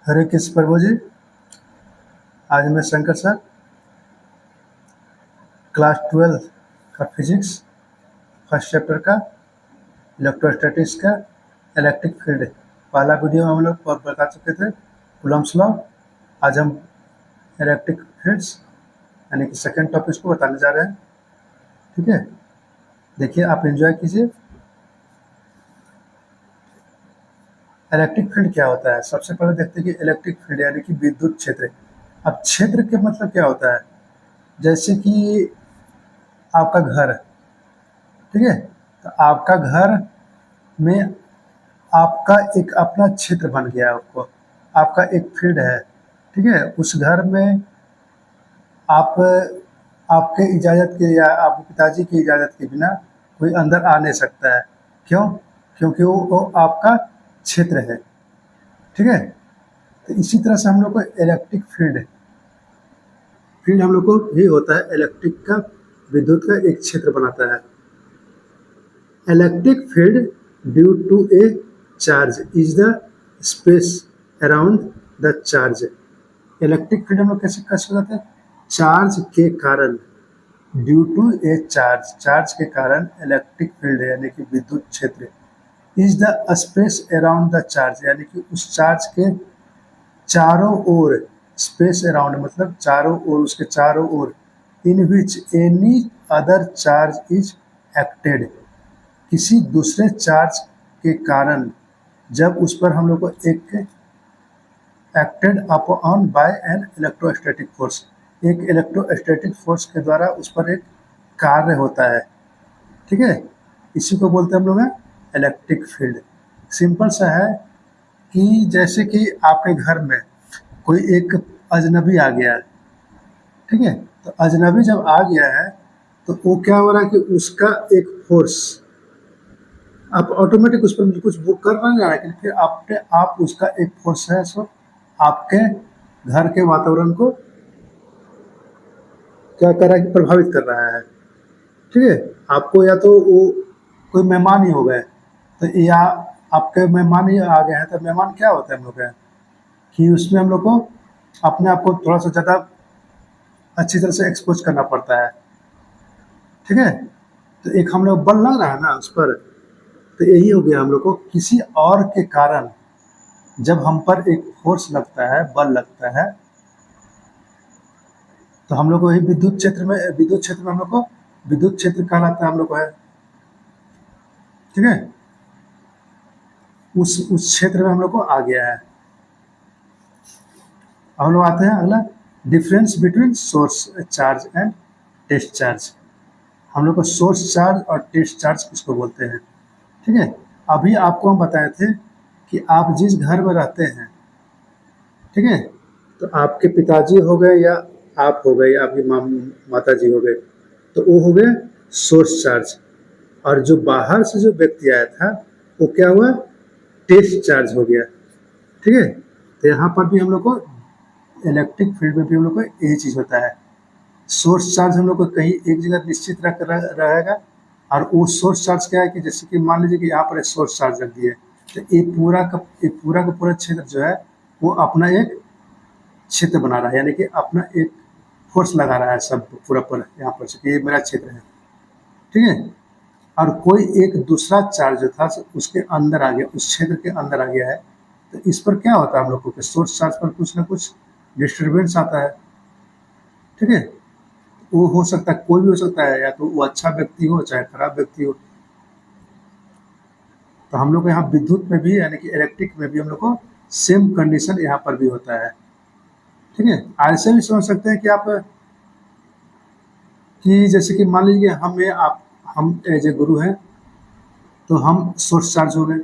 हरे कृष्ण प्रभु जी। आज मैं Shankar sir class 12 का फिजिक्स फर्स्ट चैप्टर का इलेक्ट्रोस्टैटिक्स का इलेक्ट्रिक फील्ड पहला वीडियो में हम लोग बता चुके थे कूलम्ब्स लॉ। आज हम इलेक्ट्रिक फील्ड्स यानी कि सेकेंड टॉपिक को बताने जा रहे हैं। ठीक है, देखिए आप एंजॉय कीजिए। इलेक्ट्रिक फील्ड क्या होता है, सबसे पहले देखते हैं कि इलेक्ट्रिक फील्ड यानी कि विद्युत क्षेत्र। अब क्षेत्र के मतलब क्या होता है, जैसे कि आपका घर है, ठीक है, तो आपका घर में आपका एक अपना क्षेत्र बन गया, आपको आपका एक फील्ड है, ठीक है। उस घर में आप आपके इजाज़त के या आपके पिताजी की इजाज़त के बिना कोई अंदर आ नहीं सकता है। क्यों? क्योंकि वो आपका क्षेत्र है, ठीक है। तो इसी तरह से हम लोग को इलेक्ट्रिक फील्ड हम लोग को भी होता है। इलेक्ट्रिक का विद्युत का एक क्षेत्र बनाता है। Electric field due to a charge is the space around the charge. Electric field हम लोग कैसे कहते हैं, चार्ज के कारण, due to a charge, charge के कारण इलेक्ट्रिक फील्ड यानी कि विद्युत क्षेत्र is the space around the charge, यानी कि उस चार्ज के चारों ओर, स्पेस अराउंड मतलब चारों ओर, उसके चारों ओर, in which any other charge is acted, किसी दूसरे चार्ज के कारण जब उस पर हम लोग को एक acted upon by an electrostatic force, एक इलेक्ट्रोस्टैटिक फोर्स के द्वारा उस पर एक कार्य होता है, ठीक है। इसी को बोलते हैं हम लोग इलेक्ट्रिक फील्ड। सिंपल सा है कि जैसे कि आपके घर में कोई एक अजनबी आ गया है, ठीक है, तो अजनबी जब आ गया है तो वो क्या हो रहा है कि उसका एक फोर्स आप ऑटोमेटिक उस पर कुछ बुक कर नहीं रहा है, लेकिन फिर आपने आप उसका एक फोर्स है सो आपके घर के वातावरण को क्या कर रहा है कि प्रभावित कर रहा है, ठीक है। आपको या तो वो कोई मेहमान ही हो गए, तो या आपके मेहमान ही आ गए हैं, तो मेहमान क्या होता है हम लोग का कि उसमें हम लोग को अपने आप को थोड़ा सा ज़्यादा अच्छी तरह से एक्सपोज करना पड़ता है, ठीक है। तो एक हम लोग बल लग रहा है ना उस पर, तो यही हो गया हम लोग को किसी और के कारण जब हम पर एक फोर्स लगता है, बल लगता है, तो हम लोग को यही विद्युत क्षेत्र में हम लोग को विद्युत क्षेत्र कहलाता है हम लोग को है, ठीक है। उस क्षेत्र में हम लोग को आ गया है। हम लोग आते हैं अगला, difference between source charge and test charge. हम लोग को सोर्स चार्ज और टेस्ट चार्ज किसको बोलते हैं, ठीक है। अभी आपको हम बताए थे कि आप जिस घर में रहते हैं, ठीक है, तो आपके पिताजी हो गए या आप हो गए, आपकी माता जी हो गए, तो वो हो गए सोर्स चार्ज। और जो बाहर से जो व्यक्ति आया था वो क्या हुआ, टेस्ट चार्ज हो गया, ठीक है। तो यहाँ पर भी हम लोग को इलेक्ट्रिक फील्ड में भी हम लोग को यही चीज़ होता है। सोर्स चार्ज हम लोग को कहीं एक जगह निश्चित रहेगा, और वो सोर्स चार्ज क्या है कि जैसे कि मान लीजिए कि यहाँ पर एक सोर्स चार्ज रख दिए, तो ये पूरा का पूरा क्षेत्र जो है वो अपना एक क्षेत्र बना रहा है, यानी कि अपना एक फोर्स लगा रहा है सब पूरा पर यहाँ पर कि ये मेरा क्षेत्र है, ठीक है। और कोई एक दूसरा चार्ज जो था उसके अंदर आ गया, उस क्षेत्र के अंदर आ गया है, तो इस पर क्या होता है हम लोग को कि सोर्स चार्ज पर कुछ ना कुछ डिस्टर्बेंस आता है, ठीक है। वो हो सकता है, कोई भी हो सकता है, या तो वो अच्छा व्यक्ति हो चाहे खराब व्यक्ति हो। तो हम लोग को यहाँ विद्युत में भी यानी कि इलेक्ट्रिक में भी हम लोग को सेम कंडीशन यहाँ पर भी होता है, ठीक है। ऐसे भी समझ सकते हैं कि आप कि जैसे कि मान लीजिए हम एज ए गुरु हैं, तो हम सोर्स चार्ज हो गए,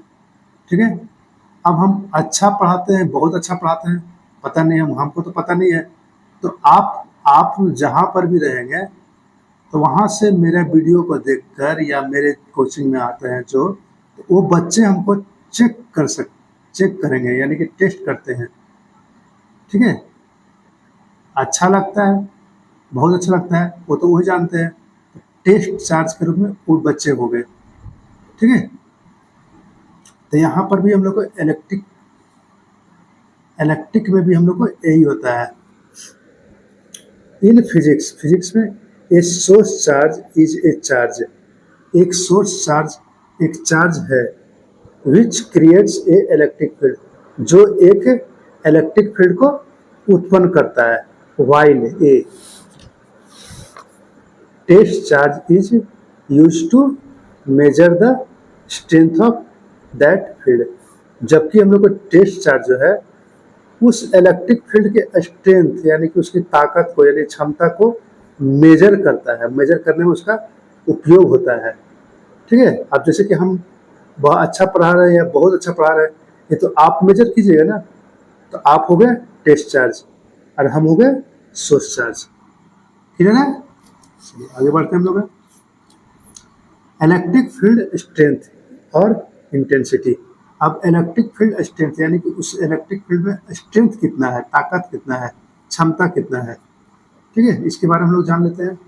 ठीक है। अब हम अच्छा पढ़ाते हैं, बहुत अच्छा पढ़ाते हैं, पता नहीं हमको तो पता नहीं है, तो आप जहाँ पर भी रहेंगे तो वहाँ से मेरे वीडियो को देखकर या मेरे कोचिंग में आते हैं जो, तो वो बच्चे हमको चेक करेंगे, यानी कि टेस्ट करते हैं, ठीक है। अच्छा लगता है, बहुत अच्छा लगता है, वो तो वही जानते हैं, टेस्ट चार्ज के रूप में वो बच्चे हो गए, ठीक है। तो यहाँ पर भी हम लोग को इलेक्ट्रिक में भी हम लोग को यही होता है। इन फिजिक्स में a source charge is a charge, एक सोर्स चार्ज एक चार्ज है which creates a electric field, जो एक इलेक्ट्रिक फील्ड को उत्पन्न करता है। While a test charge is use to measure the strength of that field, जबकि हम लोग को टेस्ट चार्ज जो है उस इलेक्ट्रिक फील्ड के स्ट्रेंथ यानी कि उसकी ताकत को यानी क्षमता को मेजर करता है, मेजर करने में उसका उपयोग होता है। ठीक है, अब जैसे कि हम बहुत अच्छा पढ़ा रहे हैं या बहुत अच्छा पढ़ा रहे हैं, ये तो आप मेजर कीजिएगा ना, तो आप हो गए टेस्ट चार्ज और हम हो गए सोर्स चार्ज। ठीक है ना, चलिए आगे बढ़ते हैं हम लोग। इलेक्ट्रिक फील्ड स्ट्रेंथ और इंटेंसिटी। अब इलेक्ट्रिक फील्ड स्ट्रेंथ यानी कि उस इलेक्ट्रिक फील्ड में स्ट्रेंथ कितना है, ताकत कितना है, क्षमता कितना है। ठीक है, इसके बारे में हम लोग जान लेते हैं।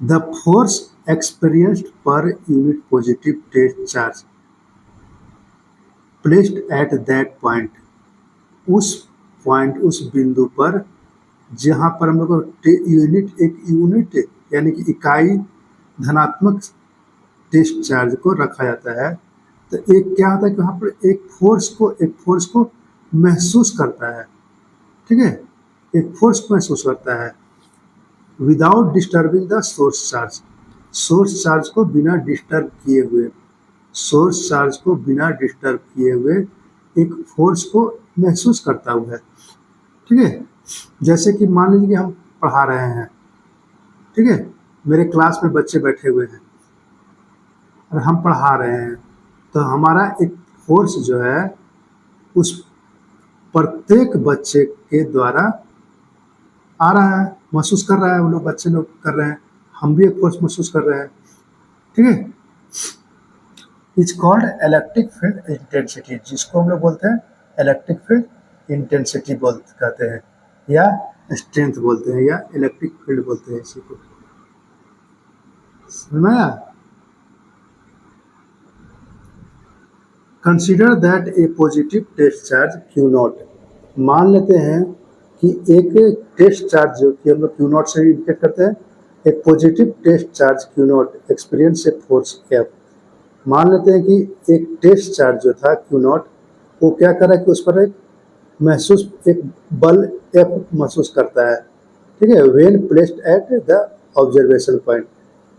The force experienced per unit positive test charge placed at that point, उस बिंदु पर जहां पर हम लोग को एक यूनिट यानी कि इकाई धनात्मक टेस्ट चार्ज को रखा जाता है, तो एक क्या होता है कि वहां पर एक फोर्स को महसूस करता है। ठीक है, एक फोर्स को महसूस करता है without disturbing the source charge, source charge को बिना डिस्टर्ब किए हुए, सोर्स चार्ज को बिना डिस्टर्ब किए हुए एक फोर्स को महसूस करता हुआ है। ठीक है, जैसे कि मान लीजिए कि हम पढ़ा रहे हैं, ठीक है, मेरे क्लास में बच्चे बैठे हुए हैं और हम पढ़ा रहे हैं, तो हमारा एक फोर्स जो है उस प्रत्येक बच्चे के द्वारा आ रहा है, महसूस कर रहा है, वो लोग बच्चे लोग कर रहे हैं, हम भी एक फोर्स महसूस कर रहे हैं। ठीक है, is called electric field intensity, जिसको हम लोग बोलते हैं इलेक्ट्रिक फील्ड इंटेंसिटी कहते हैं, या स्ट्रेंथ बोलते हैं, या इलेक्ट्रिक फील्ड बोलते हैं इसी को। समझ में आया? Consider that a positive test charge q naught, मान लेते हैं कि एक टेस्ट चार्ज जो कि हम लोग क्यू नॉट से इंडिकेट करते हैं, एक positive test charge q naught experience a force F, मान लेते हैं कि एक टेस्ट चार्ज जो था क्यू नॉट वो क्या कर रहा है कि उस पर एक बल एफ महसूस करता है। ठीक है, when placed at the observation point,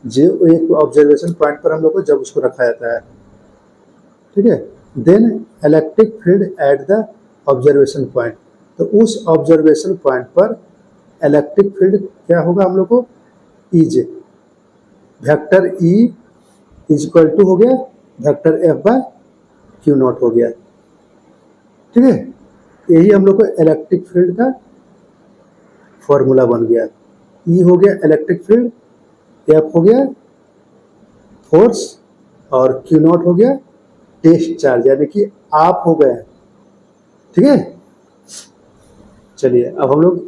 जो एक ऑब्जर्वेशन पॉइंट पर हम लोग को जब उसको रखा जाता है। ठीक है, then electric field at the observation point, तो उस ऑब्जर्वेशन पॉइंट पर इलेक्ट्रिक फील्ड क्या होगा हम लोग को, is vector E is equal to हो गया vector F by q naught हो गया। ठीक है, यही हम लोग को इलेक्ट्रिक फील्ड का फॉर्मूला बन गया। ई हो गया इलेक्ट्रिक फील्ड, एफ हो गया फोर्स और क्यू नॉट हो गया टेस्ट चार्ज यानी कि आप हो गए। ठीक है, चलिए अब हम लोग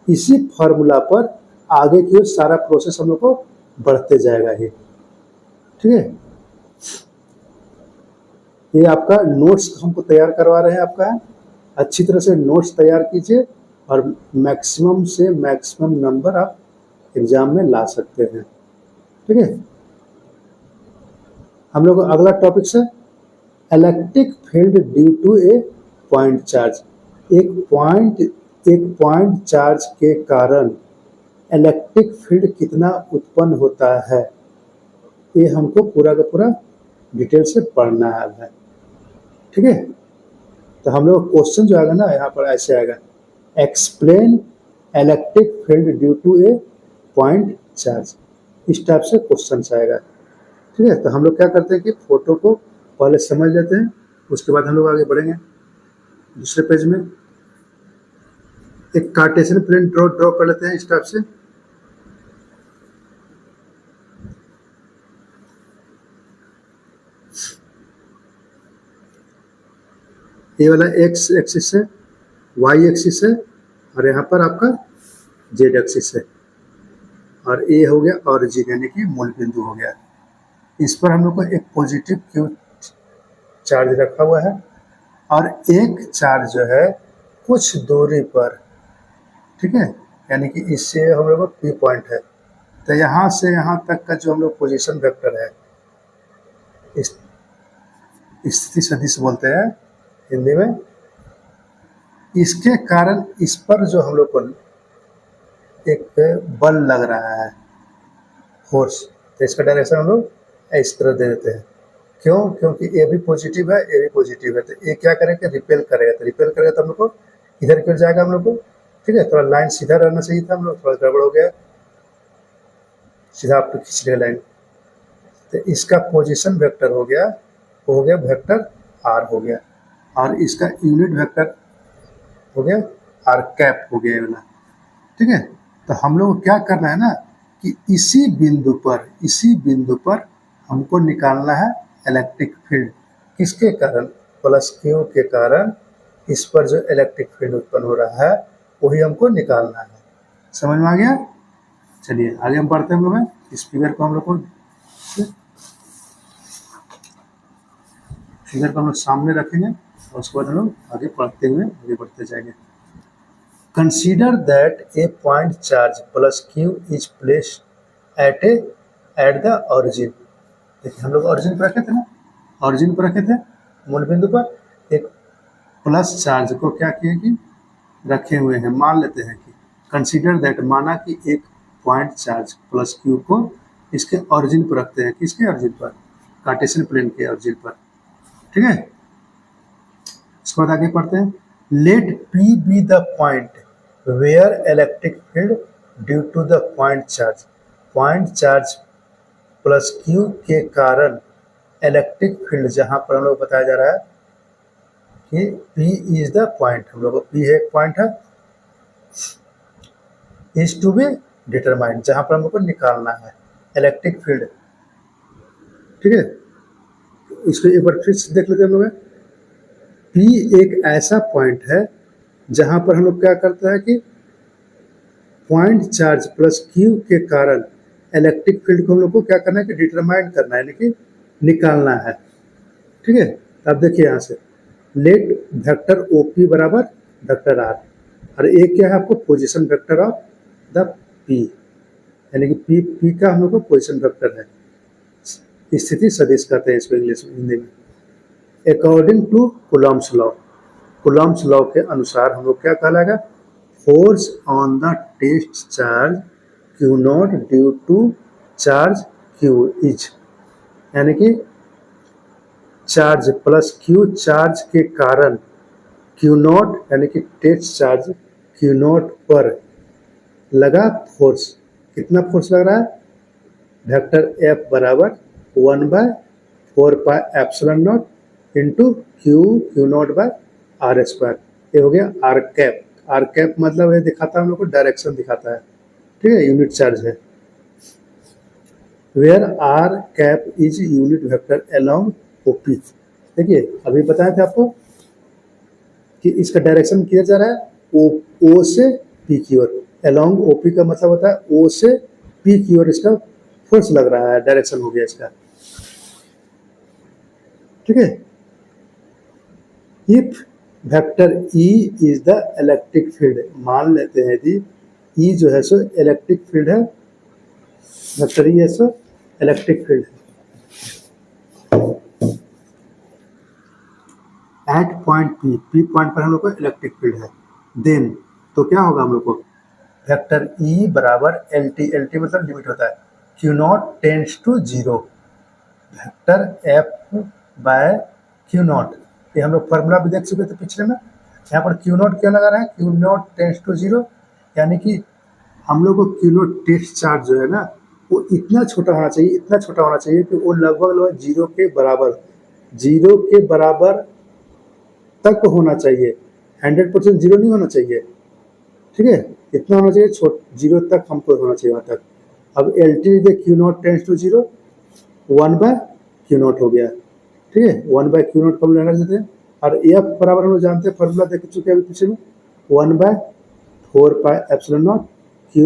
इसी फॉर्मूला पर आगे की ओर सारा प्रोसेस हम लोग को बढ़ते जाएगा ही। ठीक है, ये आपका नोट्स हमको तैयार करवा रहे हैं, आपका अच्छी तरह से नोट्स तैयार कीजिए और मैक्सिमम से मैक्सिमम नंबर आप एग्जाम में ला सकते हैं। ठीक है, हम लोग अगला टॉपिक से electric field due to a point charge, एक पॉइंट चार्ज के कारण इलेक्ट्रिक फील्ड कितना उत्पन्न होता है, ये हमको पूरा का पूरा डिटेल से पढ़ना है। ठीक है, तो हम लोग क्वेश्चन जो आएगा ना यहाँ पर ऐसे आएगा, explain electric field due to a point charge, इस टाइप से क्वेश्चन आएगा। ठीक है, तो हम लोग क्या करते हैं कि फोटो को पहले समझ लेते हैं, उसके बाद हम लोग आगे बढ़ेंगे। दूसरे पेज में एक कार्टेशियन प्लेन ड्रॉ कर लेते हैं इस टाइप से। ये वाला एक्स एक्सिस है, वाई एक्सिस है और यहाँ पर आपका जेड एक्सिस है, और ये हो गया ऑरिजिन यानी कि मूल बिंदु हो गया। इस पर हम लोग को एक पॉजिटिव क्यू चार्ज रखा हुआ है और एक चार्ज जो है कुछ दूरी पर, ठीक है, यानी कि इससे हम लोग को पी पॉइंट है। तो यहाँ से यहाँ तक का जो हम लोग पोजीशन वेक्टर है, इस स्थिति सदिश बोलते हैं हिंदी में, इसके कारण इस पर जो हम लोग को एक बल लग रहा है, फोर्स, तो इसका डायरेक्शन हम लोग इस तरह दे देते हैं। क्यों? क्योंकि ए भी पॉजिटिव है, ए भी पॉजिटिव है, तो ए क्या करेगा, रिपेल करेगा, तो रिपेल करेगा तो हम लोग को इधर क्यों जाएगा हम लोग को, ठीक है, थोड़ा लाइन सीधा रहना चाहिए था, हम लोग थोड़ा गड़बड़ हो गया, सीधा आप खींच लिया लाइन। तो इसका पोजीशन वेक्टर हो गया, वो हो गया वेक्टर आर हो गया, और इसका यूनिट वेक्टर हो गया आर कैप हो गया वाला, ठीक है। तो हम लोग को क्या करना है ना कि इसी बिंदु पर हमको निकालना है इलेक्ट्रिक फील्ड, किसके कारण, प्लस क्यू के कारण इस पर जो इलेक्ट्रिक फील्ड उत्पन्न हो रहा है वही हमको निकालना है। समझ में आ गया? चलिए आगे हम बढ़ते हैं। हम लोग इस फिगर को हम लोग सामने रखेंगे और उसके बाद हम लोग आगे पढ़ते हुए आगे बढ़ते जाएंगे। Consider that A point charge plus Q is placed at the origin. देखिए हम लोग ऑरिजिन पर रखे थे ना, ऑरिजिन पर रखे थे मूल बिंदु पर एक प्लस चार्ज को क्या किए कि रखे हुए हैं। मान लेते हैं कि कंसीडर दैट, माना कि एक पॉइंट चार्ज प्लस क्यू को इसके ऑरिजिन पर रखते हैं, किसके ऑरिजिन पर, कार्टेशियन प्लेन के ऑरिजिन पर, ठीक है। इसके बाद आगे पढ़ते हैं। Let P be the point where electric field due to the point charge plus q के कारण इलेक्ट्रिक फील्ड, जहां पर हम लोग बताया जा रहा है कि P इज द पॉइंट, हम लोग को P है एक पॉइंट है, इज टू बी डिटरमाइंड, जहां पर हम लोग को निकालना है इलेक्ट्रिक फील्ड, ठीक है। इसको एक बार फिर से देख लेते हैं हम लोग। P एक ऐसा पॉइंट है जहां पर हम लोग क्या करते हैं कि पॉइंट चार्ज प्लस क्यू के कारण इलेक्ट्रिक फील्ड को हम लोग को क्या करना है कि डिटरमाइन करना है, यानी कि निकालना है, ठीक है। अब देखिए यहाँ से लेट वेक्टर OP बराबर वेक्टर R, और एक क्या है आपको position vector of the P, यानी कि P का हम लोग को पोजीशन वेक्टर है, स्थिति सदिश कहते हैं इसको इंग्लिश में, हिंदी में। अकॉर्डिंग टू कुलॉम्स लॉ के अनुसार हम लोग क्या कहलाएगा, force on the test charge Q naught due to charge Q is, यानी कि चार्ज प्लस Q चार्ज के कारण Q नॉट, यानी कि टेस्ट चार्ज Q नॉट पर लगा फोर्स, कितना फोर्स लग रहा है, वेक्टर F बराबर 1/4 pi epsilon naught into Q naught by R square, ये हो गया R कैप। R कैप मतलब ये दिखाता है हम लोग को डायरेक्शन दिखाता है, ठीक है, यूनिट चार्ज है। Where R cap is unit vector along OP। देखिए अभी बताया था आपको कि इसका डायरेक्शन किया जा रहा है O से P की ओर, अलोंग OP का मतलब होता है O से P की ओर इसका फोर्स लग रहा है, डायरेक्शन हो गया इसका, ठीक है। If vector E is the electric field, मान लेते हैं यदि E जो है सो इलेक्ट्रिक फील्ड है, वेक्टर E है सो इलेक्ट्रिक फील्ड है, एट पॉइंट P पॉइंट पर हम लोग को इलेक्ट्रिक फील्ड है, देन तो क्या होगा हम लोग को, वेक्टर E बराबर LT मतलब लिमिट होता है, Q naught tends to 0, vector F by Q naught, ये हम लोग फॉर्मूला भी देख चुके थे पिछले में। यहाँ पर Q नॉट क्या लगा रहा है, Q नॉट टेंड्स टू 0, यानी कि हम लोग को Q नॉट टेस्ट चार्ज जो है ना वो इतना छोटा होना चाहिए कि वो लगभग 0 के बराबर तक होना चाहिए, 100% 0 नहीं होना चाहिए, ठीक है, इतना होना चाहिए, 0 तक हमको होना चाहिए वहाँ तक। अब LT दे Q naught tends to 0, 1/Q naught हो गया, ठीक है, 1/Q नॉट को हम लगा देते हैं, और F बराबर हम लोग जानते हैं, फॉर्मूला देख चुके हैं अभी पीछे में, 1/4 pi epsilon naught Q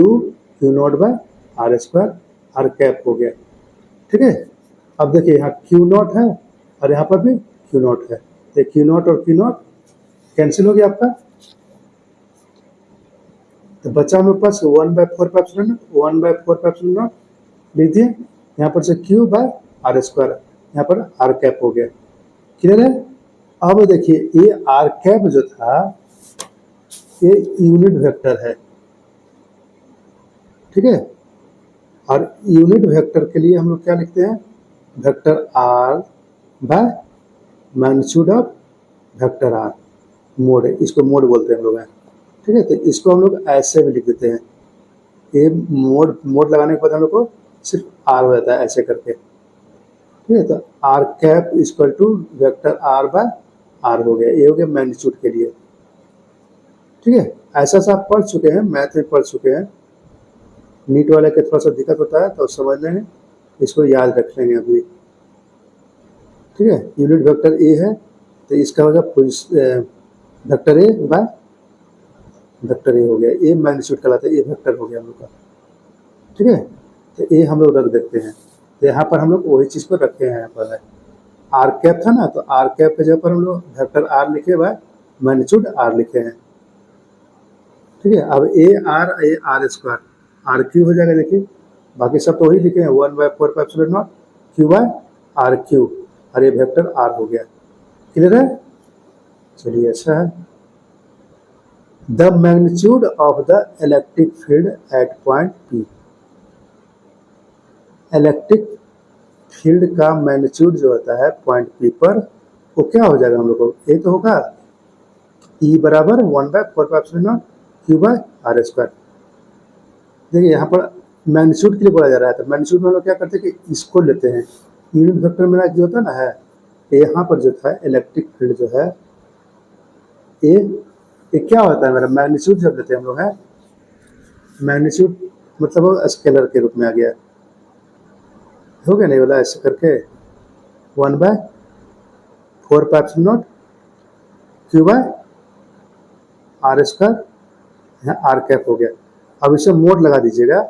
naught by R square, R cap हो गया, ठीक है। अब देखिए यहाँ क्यू नॉट है और यहाँ पर भी क्यू नॉट है, तो क्यू नॉट और क्यू नॉट कैंसिल हो गया आपका, तो बचा मेरे पास 1/4 लिख दिए, यहाँ पर से क्यू बाय आर स्क्वायर, यहाँ पर आर कैप हो गया। क्लियर है? अब देखिए ये आर कैप जो था ये यूनिट वेक्टर है, ठीक है, और यूनिट वेक्टर के लिए हम लोग क्या लिखते हैं, vector R by magnitude of vector R, mod, इसको मोड बोलते हैं हम लोग, ठीक है। तो इसको हम लोग ऐसे भी लिख देते हैं, ये मोड लगाने के बाद हम लोग को सिर्फ आर हो जाता है ऐसे करके, ठीक है। तो R cap equal to vector R by R हो गया, ये हो गया मैग्नीट्यूड के लिए, ठीक है। ऐसा सा आप पढ़ चुके हैं, मैथ में पढ़ चुके हैं, नीट वाले के थोड़ा सा दिक्कत होता है तो समझ लेंगे, इसको याद रख लेंगे अभी, ठीक है। यूनिट वेक्टर ए है तो इसका होगा vector A by vector A हो गया, ए मैग्नीट्यूड कहलाता है, ए वेक्टर हो गया हम लोग का, ठीक है। तो ए हम लोग रख देते हैं, तो यहाँ पर हम लोग वही चीज़ को रखे हैं, यहाँ पर है आर कैप था ना, तो आर कैप के जगह पर हम लोग वेक्टर आर लिखे बाय मैग्नीट्यूड आर लिखे हैं, ठीक है। अब A R square R Q हो जाएगा, देखिए बाकी सब तो वही लिखे हैं, 1/4 क्यू बाय आर क्यू, और ये वेक्टर आर हो गया। क्लियर है? चलिए ऐसा है, the magnitude of the electric field at point P, electric field का मैग्नीट्यूड जो होता है पॉइंट पी पर, वो क्या हो जाएगा हम लोग को, ये तो होगा E बराबर 1/4 क्यू बाय आर स्क्वायर। देखिए यहाँ पर मैग्नीट्यूड के लिए बोला जा रहा है, तो मैग्नीट्यूड में हम लोग क्या करते हैं कि इसको लेते हैं, यूनिट वेक्टर मेरा जो होता है ना है, यहाँ पर जो था इलेक्ट्रिक फील्ड जो है ये क्या होता है मेरा, मैग्नीट्यूड जब लेते हैं हम लोग है, मैग्नीट्यूड मतलब वो स्केलर के रूप में आ गया, हो गया नहीं बोला, ऐसे करके 1/4 क्यू बाय आर स्क्वायर, यहाँ आर कैप हो गया। अब इसे मोड लगा दीजिएगा,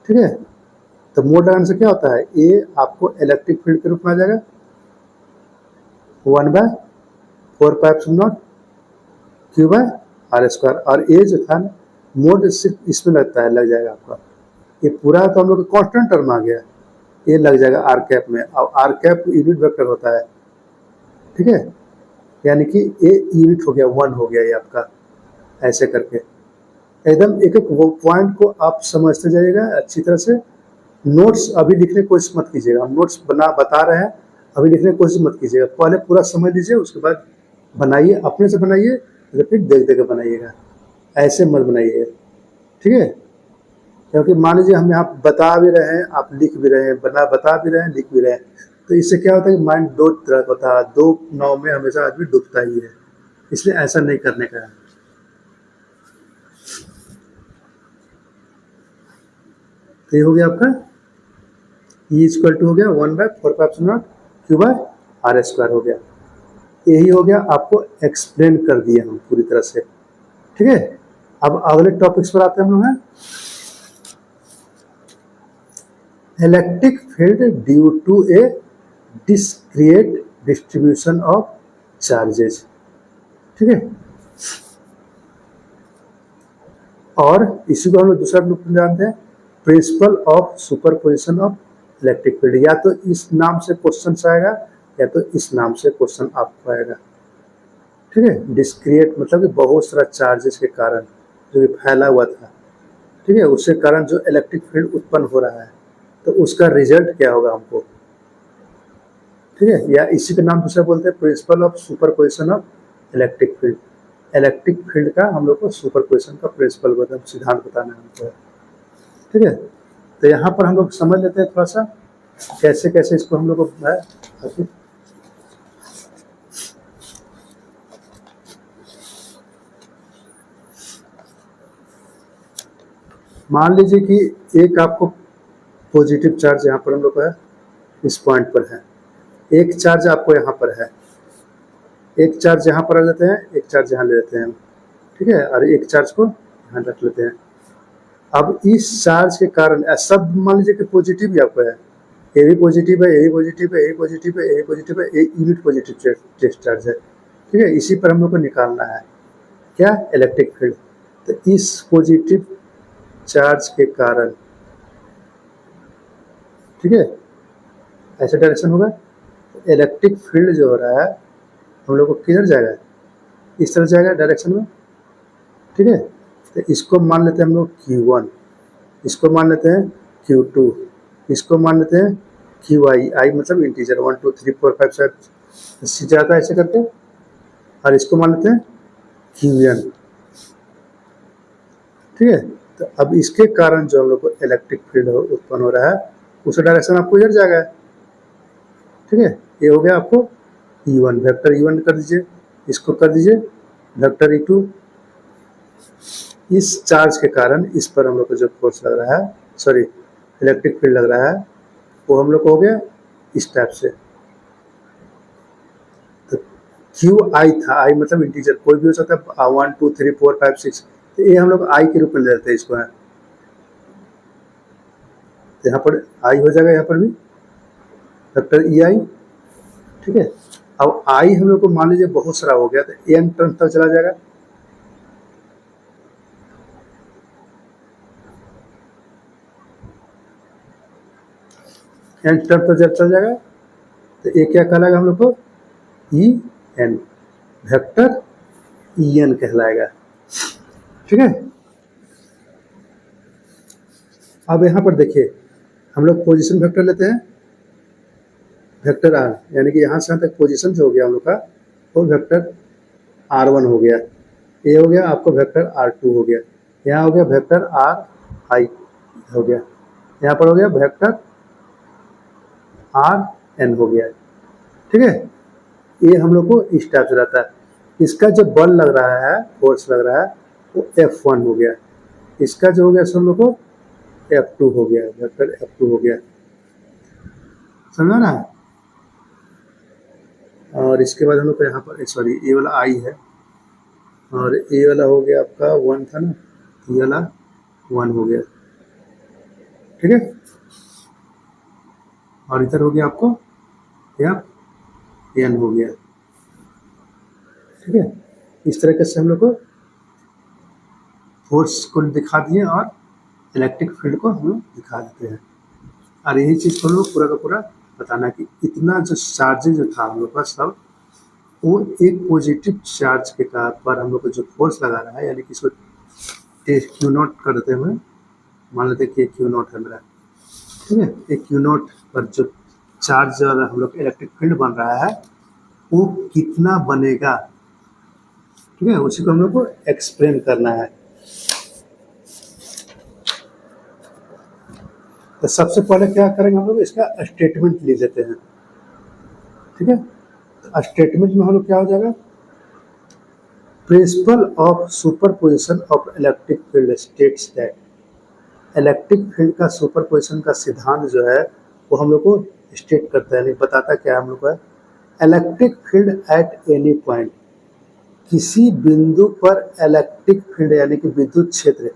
ठीक है। तो मोड लगाने से क्या होता है, ये आपको इलेक्ट्रिक फील्ड के रूप में आ जाएगा 1/4 क्यू बाय आर स्क्वायर, और ये जो था ना मोड सिर्फ इसमें लगता है, लग जाएगा आपका, ये पूरा तो हम लोग का कांस्टेंट टर्म आ गया, ये लग जाएगा आर कैप में, और आर कैप यूनिट वेक्टर होता है, ठीक है, यानी कि ये यूनिट हो गया, 1 हो गया ये आपका, ऐसे करके एकदम एक एक वो पॉइंट को आप समझते जाइएगा अच्छी तरह से। नोट्स अभी लिखने की कोशिश मत कीजिएगा, हम नोट्स बता रहे हैं, अभी लिखने की कोशिश मत कीजिएगा, पहले पूरा समझ लीजिए, उसके बाद बनाइए, अपने से बनाइए, फिर देख देख बनाइएगा, ऐसे मत बनाइएगा, ठीक है। क्योंकि मान लीजिए हम यहाँ बता भी रहे हैं, आप लिख भी रहे हैं, बता भी रहे हैं, लिख भी रहे हैं, तो इससे क्या होता है कि माइंड दो तरह का होता है, दो नाव में हमेशा आदमी डूबता ही है, इसलिए ऐसा नहीं करने का है। तो ये हो गया आपका E इक्वल टू हो गया 1/4 क्यू बाय आर स्क्वायर हो गया, यही हो गया, आपको एक्सप्लेन कर दिए हम पूरी तरह से, ठीक है। अब अगले टॉपिक्स पर आते हैं हम लोग हैं, electric field due to a discrete distribution of charges, ठीक है। और इसी को हम लोग दूसरा रूप में जानते हैं, principle of superposition of electric field, या तो इस नाम से क्वेश्चन आएगा या तो इस नाम से क्वेश्चन आपको आएगा, ठीक है। डिस्क्रीट मतलब कि बहुत सारा चार्जेस के कारण जो फैला हुआ था, ठीक है, उसके कारण जो इलेक्ट्रिक फील्ड उत्पन्न हो रहा है, तो उसका रिजल्ट क्या होगा हमको, ठीक है, या इसी का नाम दूसरा बोलते हैं principle of superposition of electric field. Electric field का हम लोग को सुपरपोजिशन का प्रिंसिपल मतलब सिद्धांत बताना है हमको, ठीक है। तो यहाँ पर हम लोग समझ लेते हैं थोड़ा सा कैसे कैसे इसको हम लोग को है। मान लीजिए कि एक आपको पॉजिटिव चार्ज यहाँ पर हम लोग का है, इस पॉइंट पर है, एक चार्ज आपको यहाँ पर है, एक चार्ज यहाँ पर रख लेते हैं, एक चार्ज यहाँ ले लेते हैं, ठीक है, और एक चार्ज को यहाँ रख लेते हैं। अब इस चार्ज के कारण सब मान लीजिए कि पॉजिटिव ही आपको है, ए भी पॉजिटिव है, ए भी पॉजिटिव है, ए पॉजिटिव है, ए पॉजिटिव है, a unit positive test charge है। ठीक है, इसी पर हम लोग को निकालना है क्या, इलेक्ट्रिक फील्ड। तो इस पॉजिटिव चार्ज के कारण, ठीक है, ऐसा डायरेक्शन होगा, इलेक्ट्रिक फील्ड जो हो रहा है हम लोग को किधर जाएगा, इस तरफ जाएगा डायरेक्शन में। ठीक है, तो इसको मान लेते हैं हम लोग Q1, इसको मान लेते हैं Q2, इसको मान लेते हैं QI, आई मतलब इंटीजर 1 2 3 4 5 7 जाता है ऐसे करके, और इसको मान लेते हैं QN। ठीक है, तो अब इसके कारण जो हम लोग को इलेक्ट्रिक फील्ड उत्पन्न हो रहा है उस डायरेक्शन आपको इधर जाएगा। ठीक है, ये हो गया आपको E1, वेक्टर E1 कर दीजिए, इसको कर दीजिए वेक्टर E2। इस चार्ज के कारण इस पर हम लोग को जो फोर्स लग रहा है, सॉरी इलेक्ट्रिक फील्ड लग रहा है, वो हम लोग को हो गया इस टाइप से। तो QI था, आई मतलब इंटीजर कोई भी हो सकता है, 1 2 3 4 5 6, तो ये हम लोग आई के रूप में ले लेते हैं इसको है। यहाँ पर आई हो जाएगा, यहाँ पर भी वेक्टर EI। ठीक है, अब आई हम लोग को मान लीजिए बहुत सारा हो गया, तो n टर्म तक चला जाएगा। n टर्म तक जब चल जाएगा तो ये क्या कहलाएगा हम लोग को, EN, वेक्टर EN कहलाएगा। ठीक है, अब यहाँ पर देखिए हम लोग पोजीशन वेक्टर लेते हैं, वेक्टर R, यानी कि यहाँ से यहाँ तक पोजीशन जो हो गया हम लोग का वो वेक्टर R1 हो गया, ये हो गया आपको वेक्टर R2 हो गया, यहाँ हो गया वेक्टर RI हो गया, यहाँ पर हो गया वेक्टर RN हो गया। ठीक है, ये हम लोग को इस टाइप से रहता है। इसका जो बल लग रहा है, फोर्स लग रहा है, वो F1 हो गया, इसका जो हो गया सब हम लोग को F2 हो गया, वेक्टर F2 हो गया, समझा ना। और इसके बाद हम लोग को यहाँ पर सॉरी ये वाला I है, और ये वाला हो गया आपका 1 था ना, ये वाला 1 हो गया। ठीक है, और इधर हो गया आपको N हो गया। ठीक है, इस तरीके से हम लोग को फोर्स को दिखा दिए और इलेक्ट्रिक फील्ड को हम लोग दिखा देते हैं। और यही चीज़ को हम लोग पूरा का पूरा बताना कि इतना जो चार्जेज जो था हम लोग का सब, वो एक पॉजिटिव चार्ज के पर हम लोग को जो फोर्स लगा रहा है, यानी कि इसको Q0 कर देते हैं, मान लेते हैं कि Q0 है मेरा। ठीक है, एक Q0 पर जो चार्ज हम लोग इलेक्ट्रिक फील्ड बन रहा है वो कितना बनेगा। ठीक है, उसी को हम लोग को एक्सप्लेन करना है। तो सबसे पहले क्या करेंगे हम लोग, इसका स्टेटमेंट ले लेते हैं। ठीक है, तो स्टेटमेंट में हम लोग क्या हो जाएगा, principle of superposition of electric field states that, electric field का सुपरपोजिशन का सिद्धांत जो है वो हम लोग को स्टेट करता है, नहीं बताता क्या हम लोग को है, electric field at any point, किसी बिंदु पर इलेक्ट्रिक फील्ड यानी कि विद्युत क्षेत्र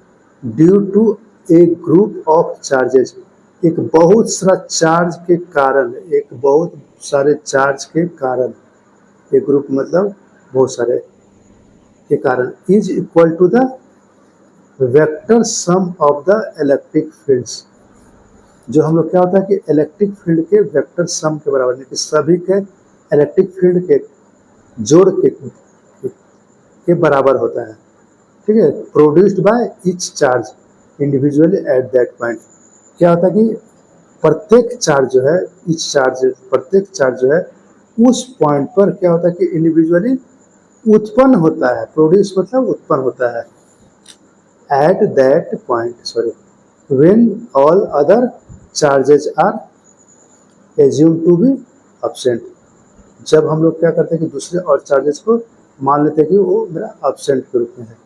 due to a group of charges, एक बहुत सारा चार्ज के कारण, एक बहुत सारे चार्ज के कारण, एक ग्रुप मतलब बहुत सारे के कारण, is equal to the vector sum of the electric fields, जो हम लोग क्या होता है कि इलेक्ट्रिक फील्ड के वेक्टर सम के बराबर, यानी कि सभी के इलेक्ट्रिक फील्ड के जोड़ के बराबर होता है। ठीक है, produced by each charge individually eight that point, क्या होता है कि प्रत्येक चार्ज जो है, ईच चार्ज, प्रत्येक चार्ज जो है उस पॉइंट पर क्या होता है कि इंडिविजुअली उत्पन्न होता है, प्रोड्यूस मतलब उत्पन्न होता है, at that point, sorry, when all other charges are assume to be absent, जब हम लोग क्या करते हैं कि दूसरे और चार्जेस को मान लेते हैं कि वो मेरा एब्सेंट के रूप में है।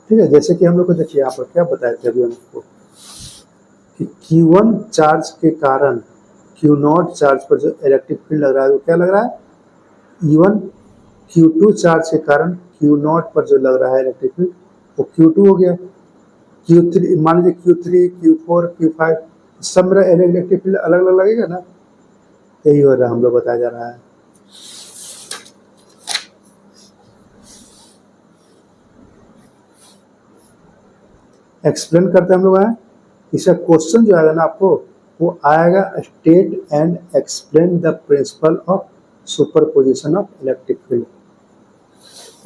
ठीक है, जैसे कि हम लोग को देखिए यहाँ पर क्या बताए थे अभी हमको कि Q1 चार्ज के कारण Q0 चार्ज पर जो इलेक्ट्रिक फील्ड लग रहा है वो क्या लग रहा है, E1, Q2 चार्ज के कारण Q0 पर जो लग रहा है इलेक्ट्रिक फील्ड वो Q2 हो गया, Q3 मान लीजिए Q3 Q4 Q5 सब मेरा इलेक्ट्रिक फील्ड अलग अलग लगेगा ना, यही हो रहा है, हम लोग बताया जा रहा है। एक्सप्लेन करते हैं हम लोग हैं, इसका क्वेश्चन जो आएगा ना आपको वो आएगा state and explain the principle of superposition of electric field.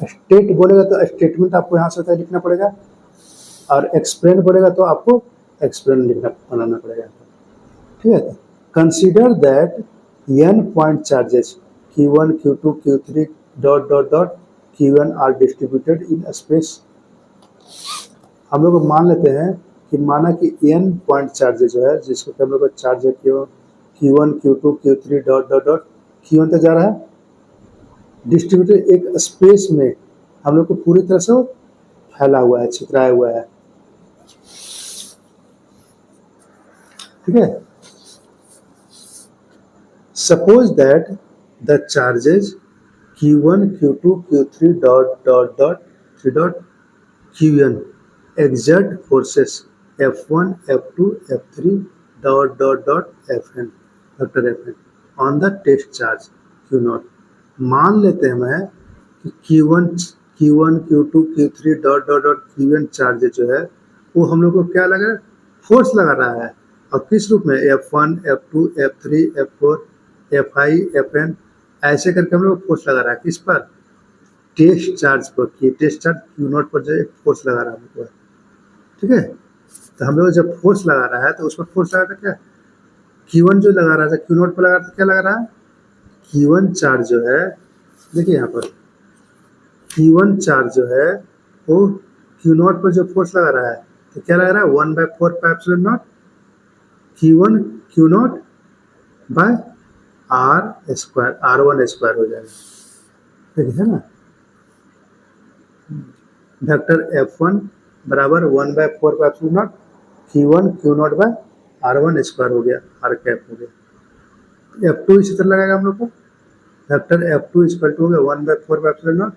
State बोलेगा तो स्टेटमेंट आपको यहाँ से लिखना पड़ेगा, और एक्सप्लेन बोलेगा तो आपको एक्सप्लेन लिखना बनाना पड़ेगा। ठीक है, consider that n point charges Q1, Q2, Q3 dot dot dot Q1 are distributed in space. हम लोग मान लेते हैं कि माना कि n पॉइंट चार्जेस जो है, जिसको हम लोग का चार्ज है Q1, Q2, Q3 dot dot dot Q1 तक जा रहा है, डिस्ट्रीब्यूटेड एक स्पेस में हम लोग को पूरी तरह से फैला हुआ है, छितराया हुआ है। ठीक है, suppose that the charges Q1, Q2, Q3 dot dot dot 3 dot Q1 exert forces F1, F2, F3 dot dot dot Fn vector Fn on the test charge Q0। मान लेते हैं मैं कि Q1, Q2, Q3 dot dot dot Qn charge जो है वो हम लोग को क्या लगा, फोर्स लगा रहा है, और किस रूप में F1, F2, F3, F4, Fi, Fn ऐसे करके हम लोग फोर्स लगा रहा है, किस पर, टेस्ट चार्ज पर। कि टेस्ट चार्ज Q0 पर जो है फोर्स लगा रहा है हमको। ठीक है, तो हम लोग जब फोर्स लगा रहा है तो उस पर फोर्स लगा था क्या, Q1 जो लगा रहा था Q0 पर लगा रहा था, क्या लगा रहा है, Q1 चार्ज जो है, देखिए यहाँ पर Q1 चार्ज जो है वो Q0 पर जो फोर्स लगा रहा है तो क्या लगा रहा है, 1/4 pi epsilon naught Q1 Q0 by R square, R1 square हो जाएगा। देखिए ना, वेक्टर F1 बराबर 1/4 pi epsilon naught Q1 Q0 by R1 square हो गया, R कैप हो गया। F2 इसी तरह लगाएगा हम लोग को, वेक्टर F2 इक्वल टू हो गया 1/4 pi epsilon naught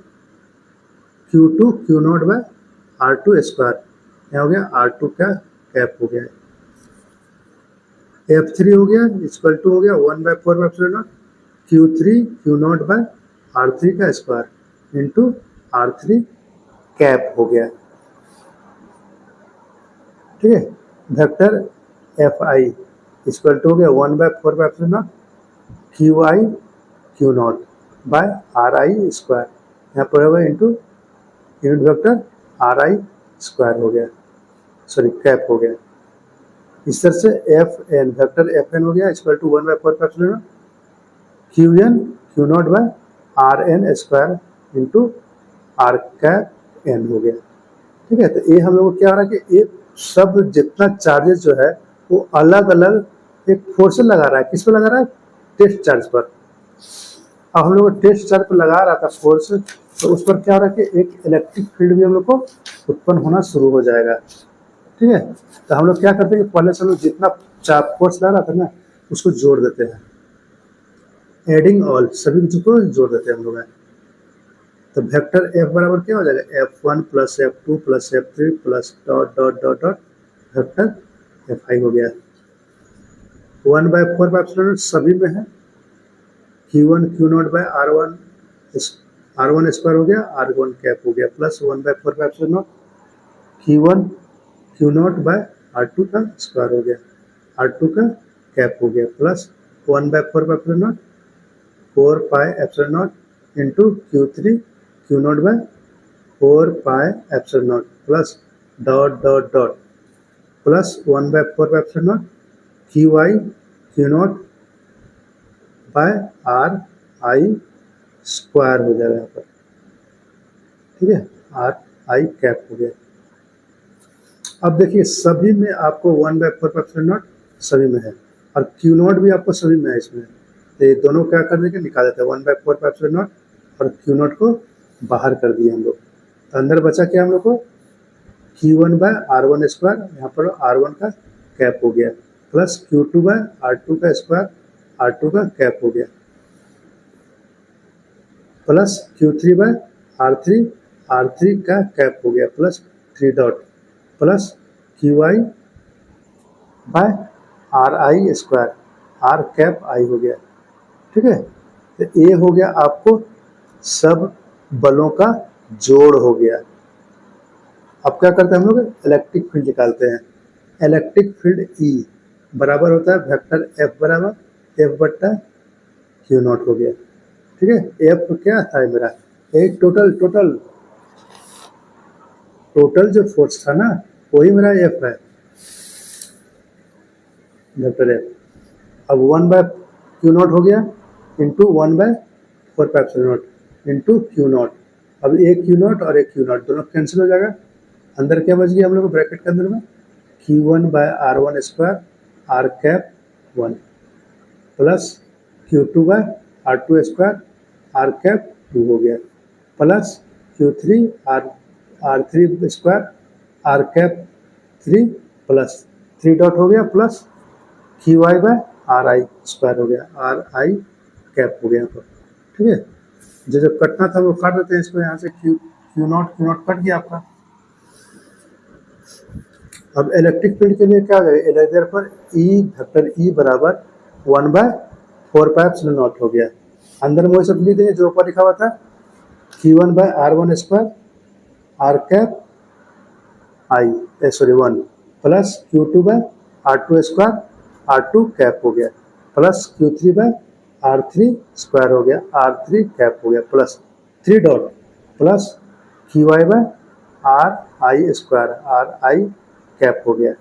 Q2 Q0 by R2 square, यहाँ हो गया R2 का कैप हो गया। F3 हो गया इक्वल टू हो गया 1/4 pi epsilon not Q3 Q0 bye R3 का स्क्वायर इंटू R3 कैप हो गया। ठीक है, वेक्टर Fi इक्वल टू हो गया 1/4 pi epsilon naught Qi Q0 by Ri square, यहाँ पर होगा into unit vector Ri square हो गया, सॉरी कैप हो गया। इस तरह से Fn वेक्टर Fn हो गया equal to 1/4 pi epsilon naught Qn Q0 by Rn square into R cap n हो गया। ठीक है, तो ये हम लोग को क्या हो रहा है कि ये सब जितना चार्जेस जो है वो अलग अलग एक फोर्स लगा रहा है, किस पर लगा रहा है, टेस्ट चार्ज पर। अब हम लोग टेस्ट चार्ज पर लगा रहा था फोर्स, तो उस पर क्या हो रहा है कि एक इलेक्ट्रिक फील्ड भी हम लोग को उत्पन्न होना शुरू हो जाएगा। ठीक है, तो हम लोग क्या करते हैं कि पहले से हम लोग जितना फोर्स लगा रहा था ना उसको जोड़ देते हैं, एडिंग ऑल सभी चीज़ को जोड़ देते हैं हम लोग। तो वेक्टर F बराबर क्या हो जाएगा, F1 plus F2 plus F3 plus dot dot dot dot vector Fi हो गया। 1/4 पाई एप्सिलॉन सभी में है, Q1 Q0 by R1 square हो गया, R1 कैप हो गया, plus 1/4 pi epsilon naught Q1 Q0 by R2 का स्क्वायर हो गया, R2 का कैप हो गया, plus 1/4 pi epsilon naught 4 pi epsilon naught into Q3 Q0 by 4 pi epsilon naught plus dot dot dot plus 1/4 pi epsilon naught Qi Q0 by Ri square हो जाएगा यहाँ पर। ठीक है, Ri कैप हो गया। अब देखिए सभी में आपको 1/4 पाई एप्सिलॉन नॉट सभी में है, और Q0 भी आपको सभी में है इसमें, तो ये दोनों क्या कर देंगे, निकाल देते हैं 1/4 पाई एप्सिलॉन नॉट और Q0 को बाहर कर दिए हम लोग। तो अंदर बचा क्या हम लोग को, Q1 बाय R1 स्क्वायर, यहाँ पर R1 का कैप हो गया, प्लस Q2 बाय R2 का स्क्वायर, R2 का कैप हो गया, प्लस Q3 बाय R3 का कैप हो गया, plus 3 dot plus Qi by R I square, R cap I हो गया, ठीक है। तो ए हो गया आपको सब बलों का जोड़ हो गया। अब क्या करते हैं हम लोग, इलेक्ट्रिक फील्ड निकालते हैं। इलेक्ट्रिक फील्ड ई बराबर होता है वेक्टर एफ बराबर एफ बट्टा क्यू नॉट हो गया, ठीक है। एफ क्या था मेरा, एक टोटल टोटल टोटल जो फोर्स था ना वही मेरा एफ है, वेक्टर एफ। अब 1/क्यू नॉट हो गया इंटू 1/4π0 इंटू क्यू नॉट। अब एक क्यू नॉट और एक क्यू नॉट दोनों कैंसिल हो जाएगा। अंदर क्या बच गया हम लोग को ब्रैकेट के अंदर में, Q1/R1 square R cap 1 plus Q2/R2 square R cap 2 हो गया plus Q3/R3 square R cap 3 plus 3 dot हो गया प्लस QI/RI स्क्वायर हो गया, आर आई कैप हो गया यहाँ पर, ठीक है। जो कटना था वो काट देते हैं इसको, यहाँ से क्यू नॉट कट गया आपका। अब इलेक्ट्रिक फील्ड के लिए क्या हो जाएगा, इधर पर ई वेक्टर ई बराबर 1/4π0 हो गया। अंदर में वही सब लिख देंगे जो ऊपर लिखा हुआ था, Q1/R1 square R cap I 1 plus Q2/R2 square R2 cap हो गया प्लस Q3/R3 स्क्वायर हो गया R3 कैप हो गया plus 3 dot plus QI/RI square RI cap हो गया।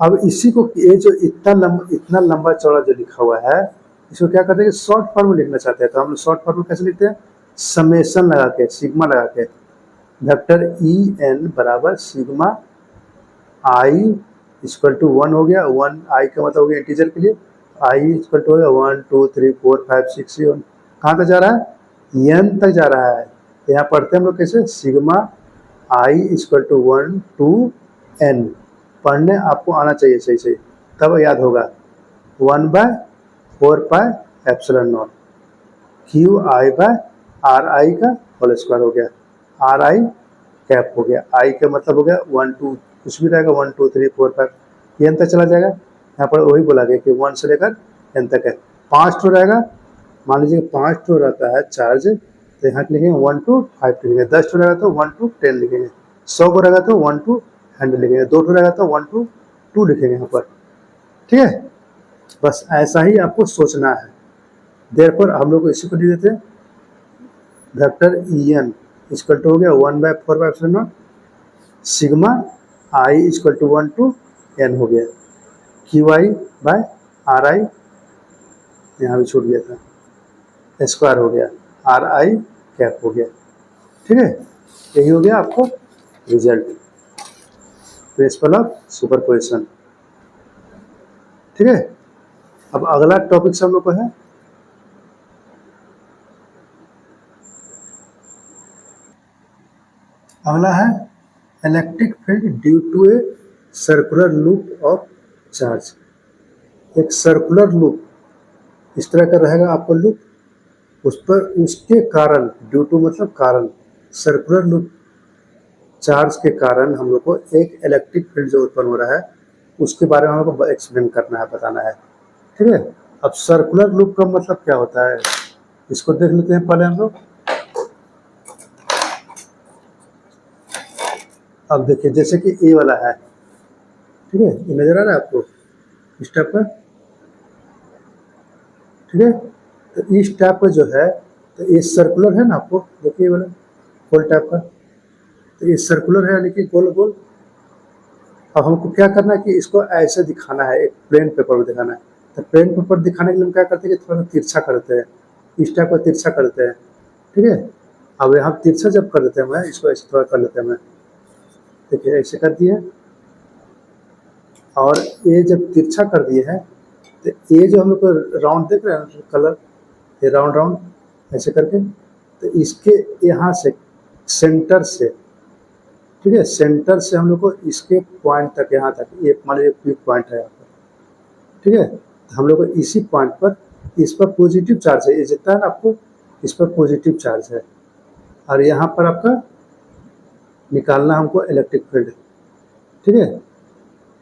अब इसी को ये जो इतना लंबा चौड़ा जो लिखा हुआ है इसको क्या करते हैं कि शॉर्ट फॉर्म में लिखना चाहते हैं, तो हम लोग शॉर्ट फॉर्म में कैसे लिखते हैं, समेशन लगा के, सिग्मा लगा के। वेक्टर ई एन बराबर सिग्मा आई इक्वल टू 1 हो गया, 1 आई का मतलब हो गया इंटीजर के लिए, आई इक्वल टू हो गया 1 2 3 4 5 6 7, कहाँ तक जा रहा है, एन तक जा रहा है। तो यहाँ पढ़ते हैं हम लोग कैसे, sigma I equal to 1 to N. पढ़ने आपको आना चाहिए सही सही, तब याद होगा। 1/4π0 QI/RI का होल स्क्वायर हो गया, RI कैप हो गया, आई का मतलब हो गया 1 2 कुछ भी रहेगा 1 2 3 4 5 ये एन तक चला जाएगा। यहाँ पर वही बोला गया कि 1 से लेकर एन तक है। 5 टू रहेगा, मान लीजिए 5 टू रहता है चार्ज, तो यहाँ लिखेंगे 1 to 5 लिखेंगे, 10 टू रहेगा तो 1 to 10 लिखेंगे, 100 को रहेगा तो 1 to 100 लिखेंगे, 2 टू रहेगा तो 1 to 2 लिखेंगे यहाँ पर, ठीक है। बस ऐसा ही आपको सोचना है। देयरफॉर हम लोग इसी को लिख देते हैं, vector E N equal to हो गया 1/4π0 sigma I equal to 1 to n हो गया, QI/RI यहाँ भी छूट गया था, स्क्वायर हो गया, RI कैप हो गया, ठीक है। यही हो गया आपको रिजल्ट, प्रिंसिपल ऑफ सुपरपोजिशन, ठीक है। अब अगला टॉपिक से हम लोग को है अगला है electric field due to a circular loop of charge. एक सर्कुलर लूप इस तरह का रहेगा आपको लूप, उस पर उसके कारण, ड्यू टू मतलब कारण, सर्कुलर लूप चार्ज के कारण हम लोग को एक इलेक्ट्रिक फील्ड जो उत्पन्न हो रहा है उसके बारे में हम लोग को एक्सप्लेन करना है, बताना है, ठीक है। अब सर्कुलर लूप का मतलब क्या होता है इसको देख लेते हैं पहले हम लोग। अब देखिए जैसे कि ए वाला है, ठीक है, ये नजर आ रहा है आपको इस टाइप का, ठीक है। तो इस टाइप का जो है, तो ये सर्कुलर है ना, आपको देखिए वाला गोल टाइप का, तो ये सर्कुलर है यानी कि गोल गोल। अब हमको क्या करना है कि इसको ऐसे दिखाना है, एक प्लेन पेपर में दिखाना है। तो प्लेन पेपर दिखाने के लिए हम क्या करते हैं कि थोड़ा सा तिरछा करते हैं, इस टाइप का तिरछा करते हैं, ठीक है। अब यहाँ तिरछा जब कर देते हैं, मैं इसको ऐसे थोड़ा कर लेते हैं, मैं देखिए ऐसे कर दिए, और ये जब तिरछा कर दिए हैं तो ये जो हम लोग को राउंड देख रहे हैं कलर, ये राउंड राउंड ऐसे करके, तो इसके यहाँ से सेंटर से, ठीक है, सेंटर से हम लोग को इसके पॉइंट तक, यहाँ तक, ये मान लीजिए क्विक पॉइंट है यहाँ पर, ठीक है। तो हम लोग को इसी पॉइंट पर, इस पर पॉजिटिव चार्ज है, ये जितना है ना आपको इस पर पॉजिटिव चार्ज है, और यहाँ पर आपका निकालना हमको इलेक्ट्रिक फील्ड, ठीक है।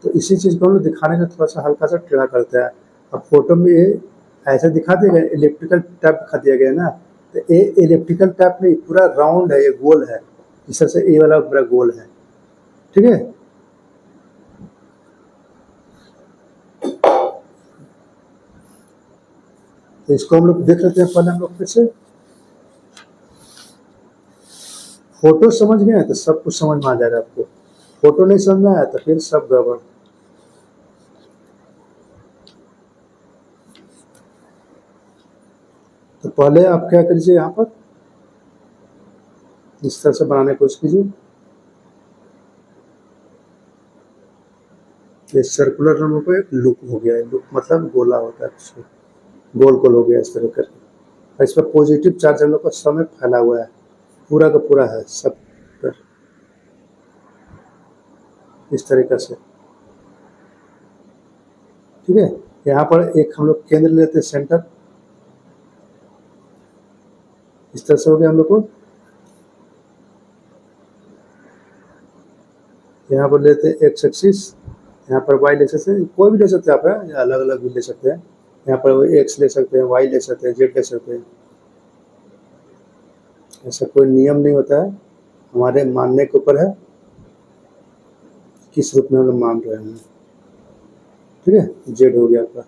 तो इसी चीज़ को हम लोग दिखाने का थोड़ा सा हल्का सा टेढ़ा करते हैं। अब फोटो में ये ऐसा दिखा दिया गया, इलेक्ट्रिकल टैप दिखा दिया गया ना, तो ये इलेक्ट्रिकल टैप नहीं, पूरा राउंड है, ये गोल है, जिस तरह से ये वाला पूरा गोल है। ठीक है। तो इसको हम लोग देख लेते हैं पहले हम लोग फिर से। फोटो समझ गए तो सब कुछ समझ में आ जाएगा आपको, फोटो नहीं समझ में आया तो फिर सब गड़बड़। तो पहले आप क्या कीजिए, यहाँ पर इस तरह से बनाने की कोशिश कीजिए। ये सर्कुलर हम लोग को एक लूप हो गया है, लूप मतलब गोला होता है, गोल गोल हो गया इस तरह करके। और इस पर पॉजिटिव चार्ज हम लोग का समय फैला हुआ है, पूरा का पूरा है सब पर, इस तरीके से। ठीक है। यहाँ पर एक हम लोग केंद्र लेते हैं, सेंटर, इस तरह से हो गया हम लोग को। यहाँ पर लेते हैं एक्स एक्सिस, यहाँ पर वाई ले सकते हैं, कोई भी ले सकते हैं आप, अलग अलग भी ले सकते हैं। यहाँ पर एक्स ले सकते हैं, वाई ले सकते हैं, जेड ले सकते हैं। ऐसा कोई नियम नहीं होता है, हमारे मानने के ऊपर है किस रूप में हम लोग मान रहे हैं। ठीक है। जेड हो गया आपका।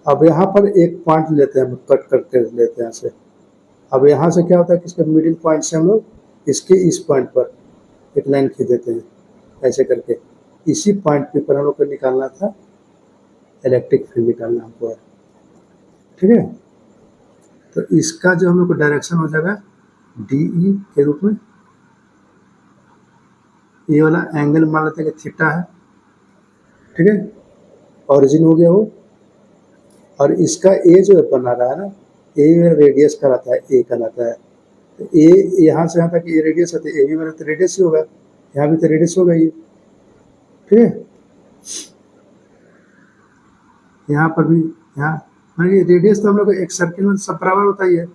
अब यहाँ पर एक पॉइंट लेते हैं, हम कट करके लेते हैं ऐसे। अब यहाँ से क्या होता है कि इसके मिडिल पॉइंट से हम लोग इसके इस पॉइंट पर एक लाइन खींच देते हैं ऐसे करके। इसी पॉइंट पे पर हम लोग को निकालना था इलेक्ट्रिक फील्ड, निकालना हमको है। ठीक है। तो इसका जो हम लोग को डायरेक्शन हो जाएगा DE के रूप में। ये वाला एंगल मान लेते हैं कि थीटा है। ठीक है। ऑरिजिन हो गया वो। और इसका ए जो बना रहा है ना, ए रेडियस कहलाता है, ए कहलाता है। तो ए यहाँ से यहाँ तक ये रेडियस है, तो ए भी मेरा तो रेडियस ही होगा, यहाँ भी तो रेडियस होगा ये। ठीक है। यहाँ पर भी, यहाँ ये रेडियस तो हम लोग एक सर्किल में सब बराबर होता ही है।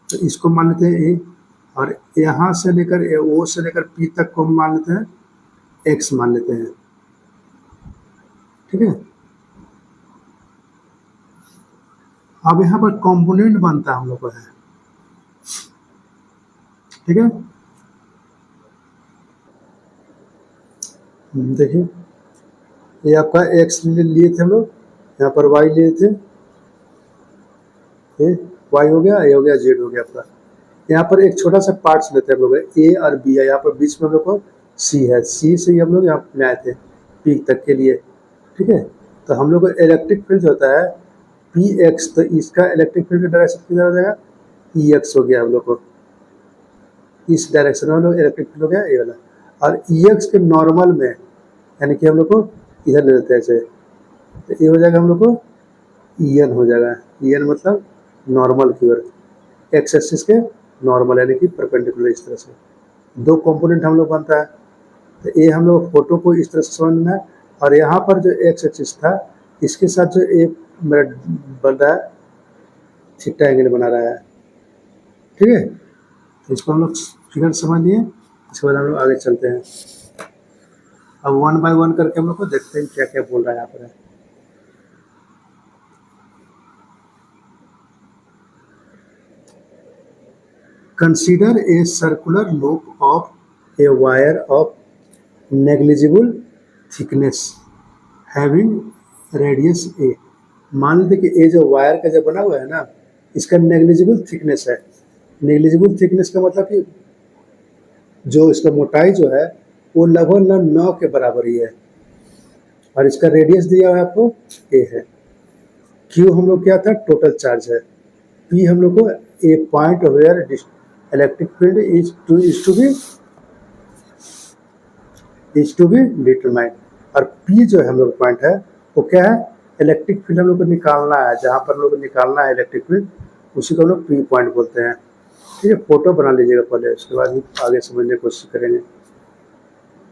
तो इसको मान लेते हैं ए, और यहाँ से लेकर ओ से लेकर पी तक को मान लेते हैं एक्स मान लेते हैं। ठीक है। अब यहाँ पर कंपोनेंट बनता है हम लोग को है। ठीक है। देखिए ये आपका एक्स लिए थे हम लोग, यहाँ पर वाई लिए थे, ये वाई हो गया, ये हो गया, जेड हो गया आपका। यहाँ पर एक छोटा सा पार्ट्स लेते हैं हम लोग, ए और बी है, यहाँ पर बीच में हम लोग को सी है, सी से ही हम लोग यहाँ में आए थे पी तक के लिए। ठीक है। तो हम लोग को इलेक्ट्रिक फील्ड होता है पी एक्स, तो इसका इलेक्ट्रिक फील्ड का डायरेक्शन किधर हो जाएगा, ई एक्स हो गया हम लोग को, इस डायरेक्शन में हम लोग इलेक्ट्रिक फील्ड हो गया ये वाला। और ई एक्स के नॉर्मल में, यानी कि हम लोग को इधर ले लेते हैं ऐसे, तो ये हो जाएगा हम लोग को ई एन हो जाएगा। ई एन मतलब नॉर्मल की ओर, एक्स एक्सिस के नॉर्मल यानी कि परपेंडिकुलर, इस तरह से दो कंपोनेंट हम लोग बनता है। तो ये हम लोग फोटो को इस तरह से समझना है। और यहाँ पर जो एक्स एक्सिस था, इसके साथ जो एक मेरा बन रहा है थीटा एंगल बना रहा है। ठीक है। तो इसको हम लोग फिगर समझ लिए, इसके बाद हम लोग आगे चलते हैं। अब 1 बाय 1 करके हम लोग को देखते हैं क्या क्या बोल रहा है यहाँ पर। Consider a circular loop of a wire of negligible thickness having radius A. मान लेते कि ये जो वायर का जो बना हुआ है ना, इसका नेग्लिजिबल थिकनेस है। नेग्लिजिबल थिकनेस का मतलब कि जो इसका मोटाई जो है वो लगभग 9 के बराबर ही है, और इसका रेडियस दिया हुआ है आपको ए है। क्यू हम लोग क्या था, टोटल चार्ज है। पी हम लोग को a point where electric field is to be determined. और पी जो है हम लोग पॉइंट है वो क्या है, इलेक्ट्रिक फील्ड हम लोग को निकालना है, जहाँ पर हम लोग को निकालना है इलेक्ट्रिक फील्ड, उसी को हम लोग पी पॉइंट बोलते हैं। ठीक है। फोटो बना लीजिएगा पहले, उसके बाद ही आगे समझने की कोशिश करेंगे।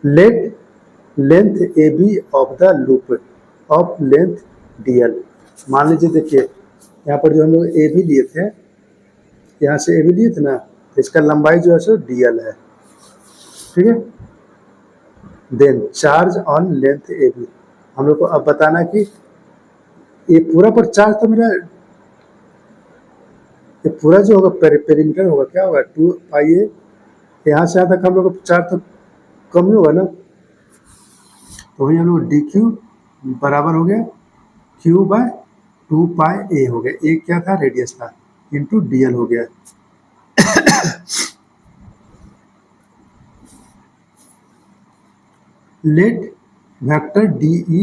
Let length A B of the loop of length D L. मान लीजिए देखिए यहाँ पर जो हम लोग ए बी लिए थे, यहाँ से ए बी लिए थे ना, तो इसका लंबाई जो है सो dl है, ठीक है। Then charge on length A B, हम लोग को अब बताना कि ये पूरा पर चार्ज तो मेरा, ये पूरा जो होगा पेरीमीटर होगा क्या होगा 2 पाई ए, यहाँ से यहाँ तक हम लोग को चार्ज तो कम ही होगा ना, तो वही हम लोग डी क्यू बराबर हो गया क्यू बाय 2 पाई ए हो गया, ए क्या था रेडियस था, इंटू dl हो गया। Let vector DE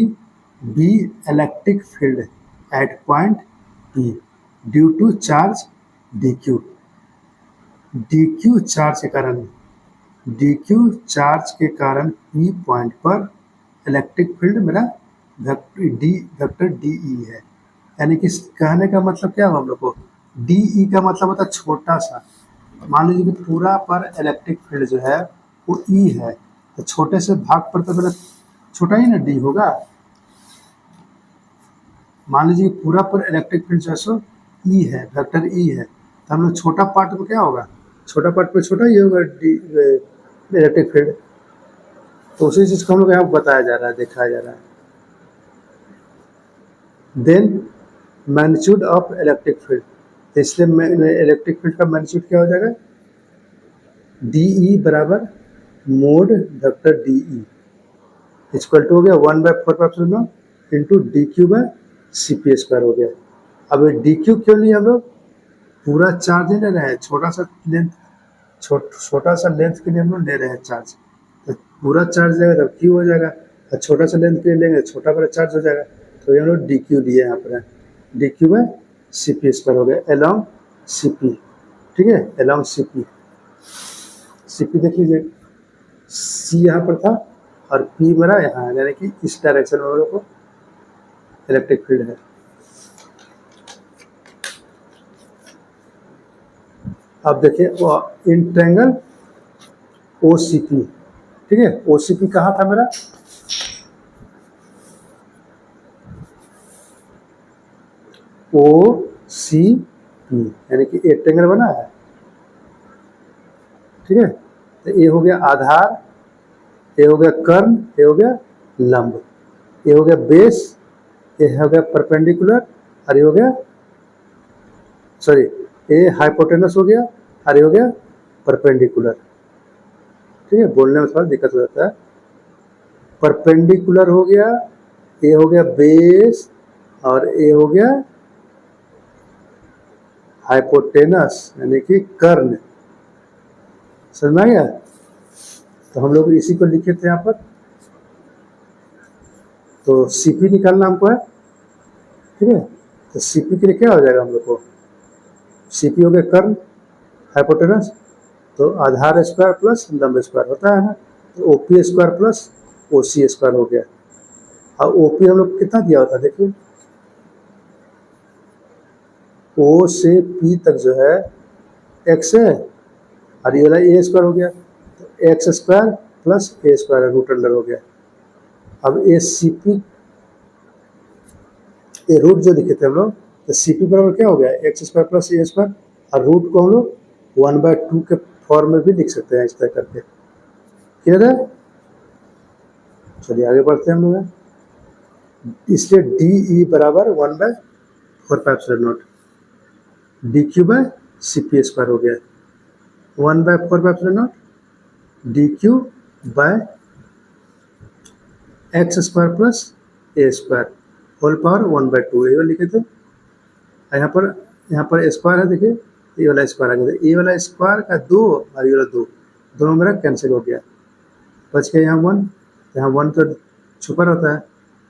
be electric field at point P due to charge DQ। DQ charge के कारण, DQ चार्ज के कारण P पॉइंट पर इलेक्ट्रिक फील्ड मेरा वेक्टर DE है, यानी कि कहने का मतलब क्या हुआ हम लोग को, DE का मतलब होता है छोटा सा, मान लीजिए कि पूरा पर इलेक्ट्रिक फील्ड जो है वो E है, तो छोटे से भाग पर तो मेरा छोटा ही ना D होगा। मान लीजिए पूरा पर इलेक्ट्रिक फील्ड जो है सो E है, वेक्टर E है, तो हम लोग छोटा पार्ट में क्या होगा, छोटा पार्ट पे छोटा ही होगा डी इलेक्ट्रिक फील्ड, तो उसी चीज़ को हम लोग यहाँ बताया जा रहा है, दिखाया जा रहा है। Then magnitude of electric field, तो इसलिए इलेक्ट्रिक फील्ड का मैग्नीट्यूड क्या हो जाएगा, DE बराबर mod vector DE equal to हो गया 1/4 into DQ by CP square हो गया। अब ये DQ क्यों नहीं हम लोग पूरा चार्ज नहीं ले रहे हैं, छोटा सा लेंथ, छोटा सा लेंथ के लिए हम लोग ले रहे हैं चार्ज, तो पूरा चार्ज लेगा तब Q हो जाएगा, और छोटा सा लेंथ के लिए लेंगे छोटा बड़ा चार्ज हो जाएगा, तो ये हम लोग DQ दिए यहाँ पर, DQ बाय CP स्क्वायर हो गया अलॉन्ग CP, ठीक है, अलॉन्ग CP देख लीजिए, C यहाँ पर था और P मेरा यहाँ है, यानी कि इस डायरेक्शन में हम लोग को इलेक्ट्रिक फील्ड है। अब देखिए इन ट्रायंगल OCP, ठीक है, OCP कहाँ था मेरा, OCP यानी कि एक ट्रायंगल बना है, ठीक है, तो ये हो गया आधार, ये हो गया कर्ण, ये हो गया लंब, ये हो गया बेस, ये हो गया परपेंडिकुलर, और ये हो गया सॉरी ये हाइपोटेनस हो गया, और ये हो गया परपेंडिकुलर, ठीक है, बोलने में थोड़ा दिक्कत हो जाता है। परपेंडिकुलर हो गया, ये हो गया बेस, और ये हो गया हाइपोटेनस यानी कि कर्ण, समझ में आ गया। तो हम लोग इसी को लिखे थे यहाँ पर, तो CP निकालना हमको है, ठीक है, तो CP के लिए क्या हो जाएगा हम लोग को, CP हो गया कर्ण हाइपोटेनस, तो आधार स्क्वायर प्लस लंब स्क्वायर होता है ना, तो OP square plus OC square हो गया। और OP हम लोग कितना दिया होता है देखिए, O से P तक जो है x है, और ये वाला A स्क्वायर हो गया, तो x square plus A square root under हो गया। अब ये CP ये रूट जो लिखे थे हम लोग, तो CP बराबर क्या हो गया x square plus A square, और रूट को हम लोग 1/2 के फॉर्म में भी लिख सकते हैं इस तरह करके, क्लियर है। चलिए आगे बढ़ते हैं हम लोग, इसलिए DE बराबर 1/4 DQ बाय CP स्क्वायर हो गया, 1/4 DQ by x square plus A square whole power 1/2, ये लिखे थे, यहाँ पर स्क्वायर है, देखिए ये वाला स्क्वायर आ गया, ये वाला स्क्वायर का 2 और ये वाला 2 दोनों मेरा कैंसिल हो गया, बच गया यहाँ 1, यहाँ 1 तो छुपा रहता है,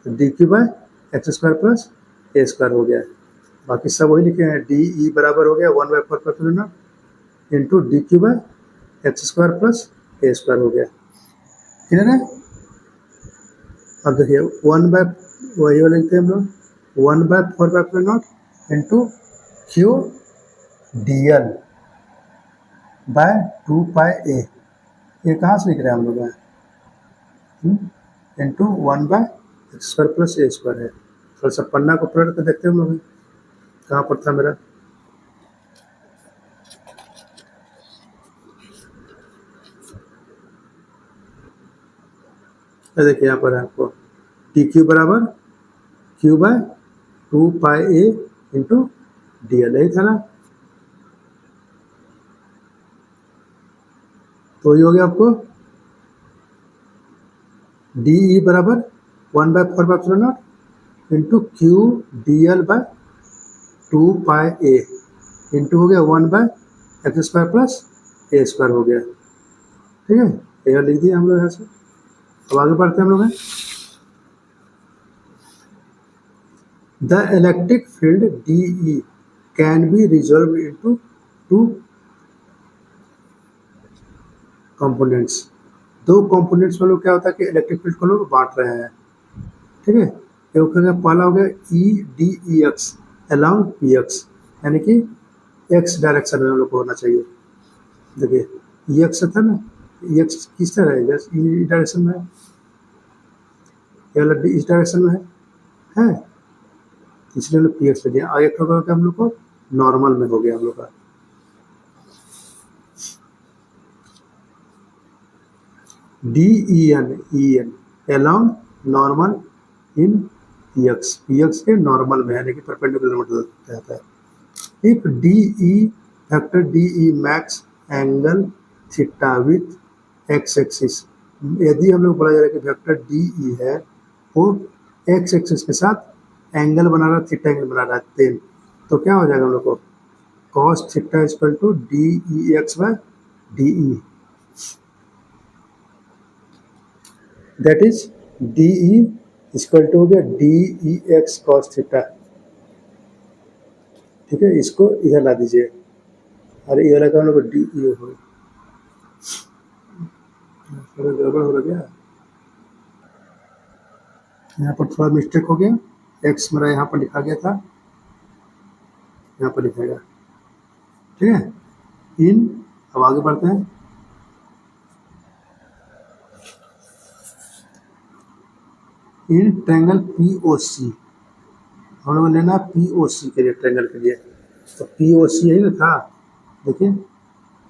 तो DQ by x square plus A square हो गया। बाकी सब वही लिखे हैं, DE बराबर हो गया 1/4 into DQ by x square plus A square हो गया, क्लियर है। अब देखिए वही वाला लिखते हैं हम लोग 1/4 into Q DL by 2 pi A, ये कहाँ से लिख रहे हैं हम लोग यहाँ, into 1/x square plus A square है। थोड़ा सा पन्ना को पलट कर देखते हैं हम लोग, कहाँ पर था मेरा, तो देखिए यहाँ पर है आपको टी क्यू बराबर Q by 2 pi A into D L, यही था ना। तो ये हो गया आपको डी ई बराबर 1 by 4 by epsilon naught into Q D L by 2 pi A into हो गया 1 by X square plus A square हो गया। ठीक है, ये लिख दिया हम लोग यहाँ से। अब आगे बढ़ते हैं हम लोग। The electric field D E can be resolve into 2 components. 2 components में लोग क्या होता है कि इलेक्ट्रिक फील्ड को लोग बांट रहे हैं। ठीक है, ये पहला हो गया E D E x along P x, यानी कि एक्स डायरेक्शन में हम लोग को होना चाहिए। देखिए ई एक्स था ना, ई एक्स किस तरह है, ई डायरेक्शन में है, ये वाला डी इस डायरेक्शन में है, इसलिए हम लोग पी एक्स ले लिया। और एक होगा हम लोग को नॉर्मल में हो गया हम लोग का D E N along normal in P X के नॉर्मल में, यानी कि परपेंडिकुलर में रहता है। If D E vector D E makes angle theta with X axis, यदि हम लोग बोला जा रहा है कि वेक्टर डी ई है वो एक्स एक्सिस के साथ एंगल बना रहा है, थीटा एंगल बना रहा है, देन तो क्या हो जाएगा हम लोग को cos theta equal to D E X by D E, that is D E equal to हो गया D E X cos theta. ठीक है, इसको इधर ला दीजिए, अरे ये वाला हम लोग डी ई हो गड़बड़ हो गया, यहाँ पर थोड़ा मिस्टेक हो गया, एक्स मेरा यहाँ पर लिखा गया था, यहाँ पर लिखेगा। ठीक है, अब आगे बढ़ते हैं। इन ट्रायंगल पी ओ सी हम लोग लेना पी ओ सी के लिए, ट्रायंगल के लिए तो पी ओ सी यही ना था, देखिए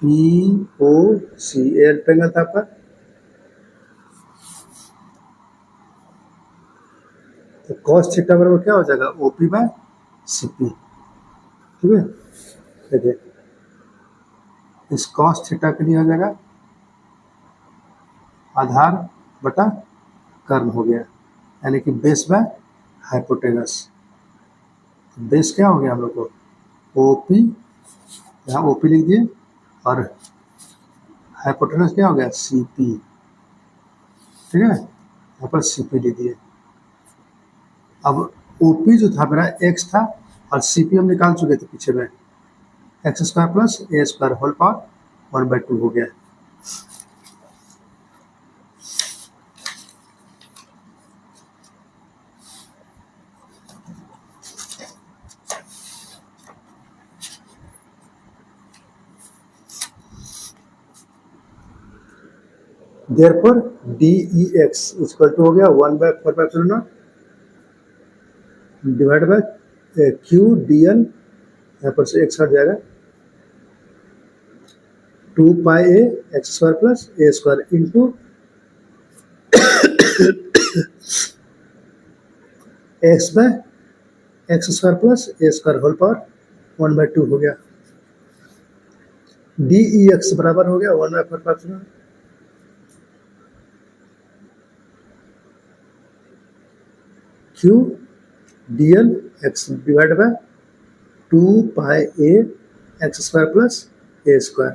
P O C L triangle था आपका, तो कॉस थीटा बराबर क्या हो जाएगा O P by C P. ठीक है, देखिए इस कॉस थीटा के लिए हो जाएगा आधार बटा कर्ण हो गया, यानी कि बेस बाय हाइपोटेनस। बेस क्या हो गया हम लोग को ओ पी, यहाँ ओ पी लिख दिए, और हाइपोटेनस क्या हो गया सी पी। ठीक है, यहाँ पर सी पी लिख दिए। अब ओ पी जो था मेरा एक्स था और सी पी हम निकाल चुके थे पीछे में, X square plus A square whole power 1/2 हो गया। Therefore D E X equal to हो गया 1/4 pi epsilon naught divide by Q D L, यहाँ पर से एक्स हट जाएगा, 2 pi A X square plus A square into X by X square plus A square whole power 1/2 हो गया। D E x बराबर हो गया 1/4 pi epsilon Q D L X divide by 2 pi A X square plus A square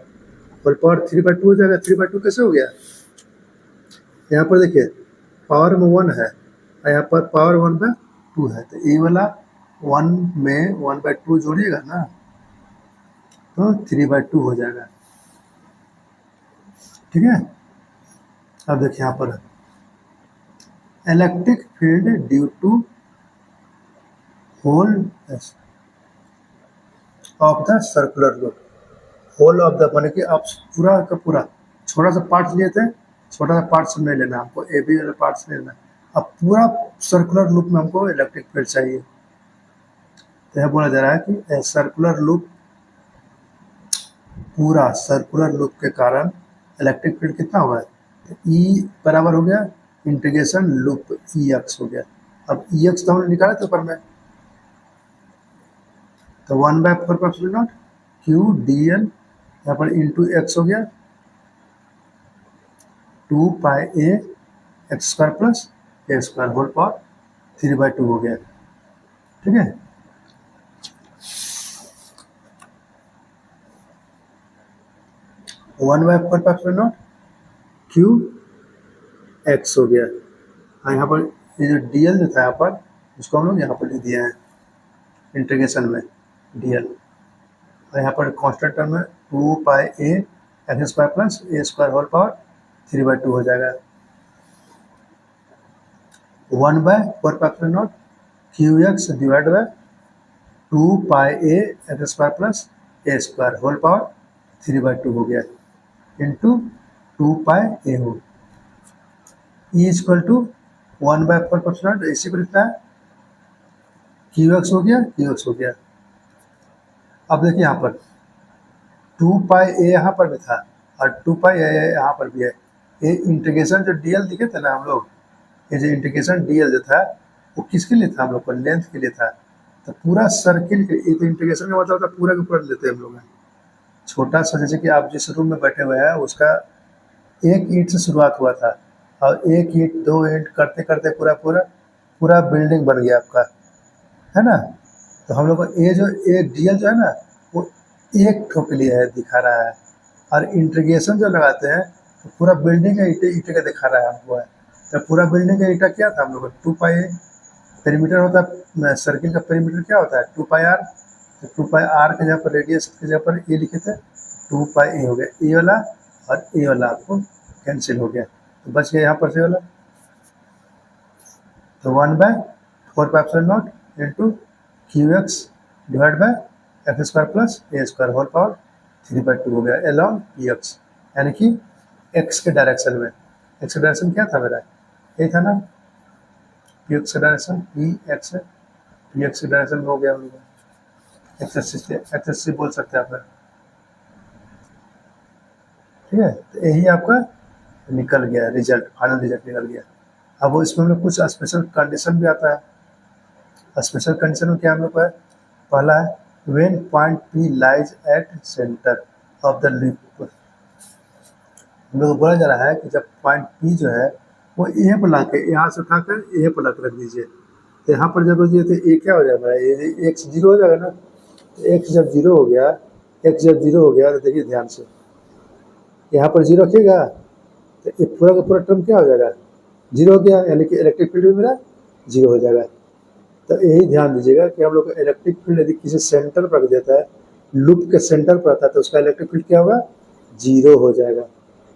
whole power 3/2 हो जाएगा। 3/2 कैसे हो गया, यहाँ पर देखिए पावर में 1 है और यहाँ पर पावर 1/2 है, तो ये वाला 1 में 1/2 जोड़िएगा ना तो 3/2 हो जाएगा। ठीक है, अब देखिए यहाँ पर electric field due to whole of the circular loop, whole of the माने कि आप पूरा का पूरा, छोटा सा पार्ट लिए थे, छोटा सा पार्ट सब नहीं लेना हमको, ए बी वाला पार्ट नहीं लेना, अब पूरा सर्कुलर लूप में हमको इलेक्ट्रिक फील्ड चाहिए। तो यह बोला जा रहा है कि सर्कुलर लूप, पूरा सर्कुलर लूप के कारण इलेक्ट्रिक फील्ड कितना हुआ है, तो ई बराबर हो गया इंटीग्रेशन लूप ई एक्स हो गया। अब ई एक्स तो हमने निकाला था ऊपर में, तो 1/4 क्यू डी एल यहाँ पर इंटू एक्स हो गया 2 pi A X square plus A square whole power 3/2 हो गया। ठीक है, one by four pi not Q x हो गया। हाँ, यहाँ पर ये जो डी एल जो था यहाँ पर, उसको हम लोग यहाँ पर लिख दिए हैं इंटीग्रेशन में डी एल, और यहाँ पर कांस्टेंट टर्म में 2 pi A X square plus A square whole power 3/2 हो जाएगा। 1/4 Q X divide by 2 pi A X square plus A square whole power 3/2 हो गया इंटू 2 पाई ए हो ई इक्वल टू 1/4 इसी को लिखता है क्यू एक्स हो गया, क्यू एक्स हो गया। अब देखिए यहाँ पर 2 पाई ए यहाँ पर भी था और 2 पाई ए यहाँ पर भी है। ये इंटीग्रेशन जो डीएल दिखे थे ना हम लोग, ये जो इंटीग्रेशन डीएल जो था वो किसके लिए था, हम लोग को लेंथ के लिए था। तो पूरा सर्किल के, ये तो इंटीग्रेशन का मतलब था पूरा के पूरा लेते हैं हम लोग। छोटा सा जैसे कि आप जिस रूम में बैठे हुए हैं उसका एक ईंट से शुरुआत हुआ था और एक ईंट दो ईंट करते करते पूरा पूरा पूरा बिल्डिंग बन गया आपका, है ना। तो हम लोग को ये जो एक डीएल जो है ना वो एक ठो के लिए है दिखा रहा है, और इंटीग्रेशन जो लगाते हैं तो पूरा बिल्डिंग का ईंटे ईंटे का दिखा रहा है हमको है। तो पूरा बिल्डिंग का ईंटा क्या था हम लोग को 2 पाई पेरीमीटर होता है, सर्किल का पेरीमीटर क्या होता है 2 पाई आर। तो 2 पाई आर के जगह पर रेडियस के जगह पर ए लिखे थे 2 पाई ए हो गया, ए वाला और ए वाला आपको कैंसिल हो गया, तो बच गया यहाँ पर से वाला। तो 1/4 into Q X divide by X square plus A square whole power 3/2 हो गया एलॉन्ग पी एक्स, यानी कि एक्स के डायरेक्शन में। एक्स का डायरेक्शन क्या था मेरा, ये था ना पी एक्स का डायरेक्शन, पी एक्स के डायरेक्शन में हो गया हम लोग एक्स बोल सकते हैं आप। ठीक है, तो यही आपका निकल गया रिजल्ट, फाइनल रिजल्ट निकल गया। अब वो इसमें हम लोग कुछ स्पेशल कंडीशन भी आता है। स्पेशल कंडीशन में क्या हम लोग का है, पहला है when point P lies at centre of the loop. हम लोग को बोला जा रहा है कि जब पॉइंट पी जो है वो ए पर ला के यहाँ से उठाकर ए पर ला के रख दीजिए, तो यहाँ पर जब रखिए तो ए क्या हो जाएगा, ये एक्स जीरो हो जाएगा ना। तो एक्स जब जीरो हो गया, एक्स जब जीरो हो गया तो देखिए ध्यान से यहाँ पर जीरो रखिएगा तो ये पूरा का पूरा टर्म क्या हो जाएगा, जीरो हो गया, यानी कि इलेक्ट्रिक फील्ड भी मेरा जीरो हो जाएगा। तो यही ध्यान दीजिएगा कि हम लोग का इलेक्ट्रिक फील्ड यदि किसी सेंटर पर रख देता है, लूप के सेंटर पर आता है, तो उसका इलेक्ट्रिक फील्ड क्या होगा, जीरो हो जाएगा।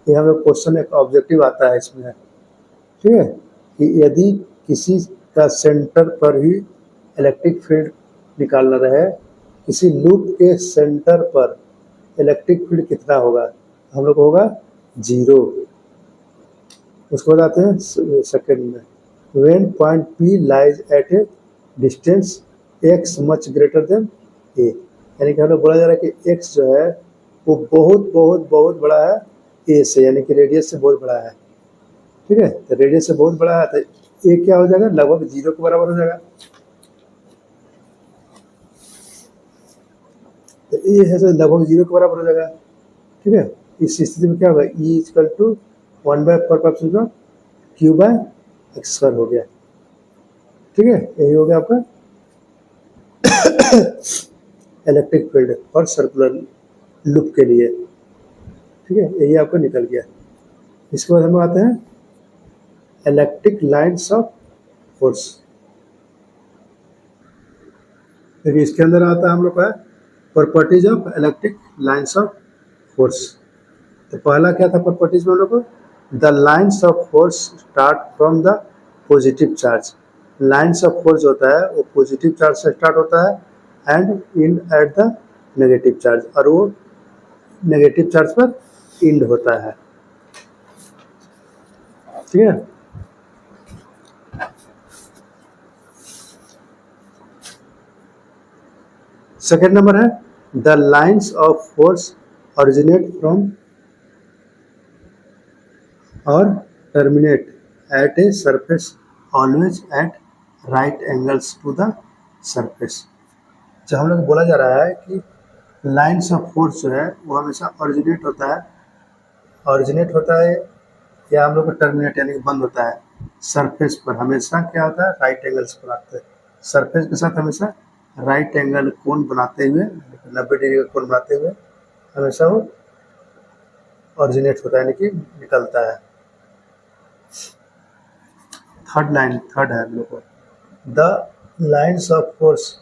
ये हम लोग क्वेश्चन एक ऑब्जेक्टिव आता है इसमें, ठीक है, कि यदि किसी का सेंटर पर ही इलेक्ट्रिक फील्ड निकालना रहे, किसी लूप के सेंटर पर इलेक्ट्रिक फील्ड कितना होगा, हम लोग होगा जीरो। उसको बताते हैं सेकेंड में, when point P lies at a distance X much greater than A, यानी कि हम लोग बोला जा रहा है कि एक्स जो है वो बहुत बहुत बहुत बड़ा है ए से, यानी कि रेडियस से बहुत बड़ा है। ठीक है, तो रेडियस से बहुत बड़ा है तो ए क्या हो जाएगा, लगभग जीरो के बराबर हो जाएगा। तो ए है तो लगभग जीरो के बराबर हो जाएगा। ठीक है, इस स्थिति में क्या होगा, E equal to 1/4 Q by X square हो गया। ठीक है, यही हो गया आपका इलेक्ट्रिक फील्ड और सर्कुलर लूप के लिए। ठीक है, यही आपको निकल गया। इसके बाद हम आते हैं इलेक्ट्रिक लाइन्स ऑफ फोर्स। देखिए इसके अंदर आता है हम लोग का properties of electric lines of force. तो पहला क्या था प्रॉपर्टीज में हम लोग को, the lines of force start from the positive charge. Lines of force होता है वो पॉजिटिव चार्ज से स्टार्ट होता है and and at the negative charge, और वो नेगेटिव चार्ज पर एंड होता है। ठीक है, सेकेंड नंबर है the lines of force originate from और terminate at a surface always at right angles to the surface. जो हम लोग बोला जा रहा है कि लाइन्स ऑफ फोर्स जो है वो हमेशा ऑरिजिनेट होता है या हम लोग को टर्मिनेट यानी कि बंद होता है सरफेस पर। हमेशा क्या होता है, राइट एंगल्स बनाते हैं सरफेस के साथ, हमेशा राइट एंगल कोण बनाते हुए, 90 डिग्री का कोण बनाते हुए हमेशा वो ऑरिजिनेट होता है यानी कि निकलता है। थर्ड है हम लोग को, the lines of force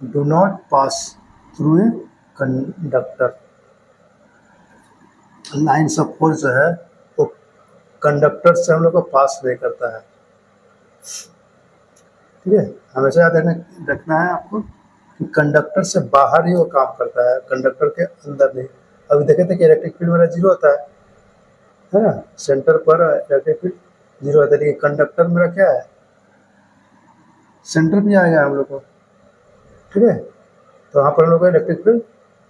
do not pass through a conductor. Lines of force जो है वो कंडक्टर से हम लोग को पास नहीं करता है। ठीक है, हमेशा याद रखना है आपको कि कंडक्टर से बाहर ही वो काम करता है, कंडक्टर के अंदर नहीं। अभी देखे थे कि इलेक्ट्रिक फील्ड मेरा जीरो होता है ना, सेंटर पर इलेक्ट्रिक फील्ड जीरो होता है, लेकिन कंडक्टर मेरा क्या है, सेंटर भी आएगा हम लोग को। ठीक है, तो वहाँ पर हम लोग का इलेक्ट्रिक फील्ड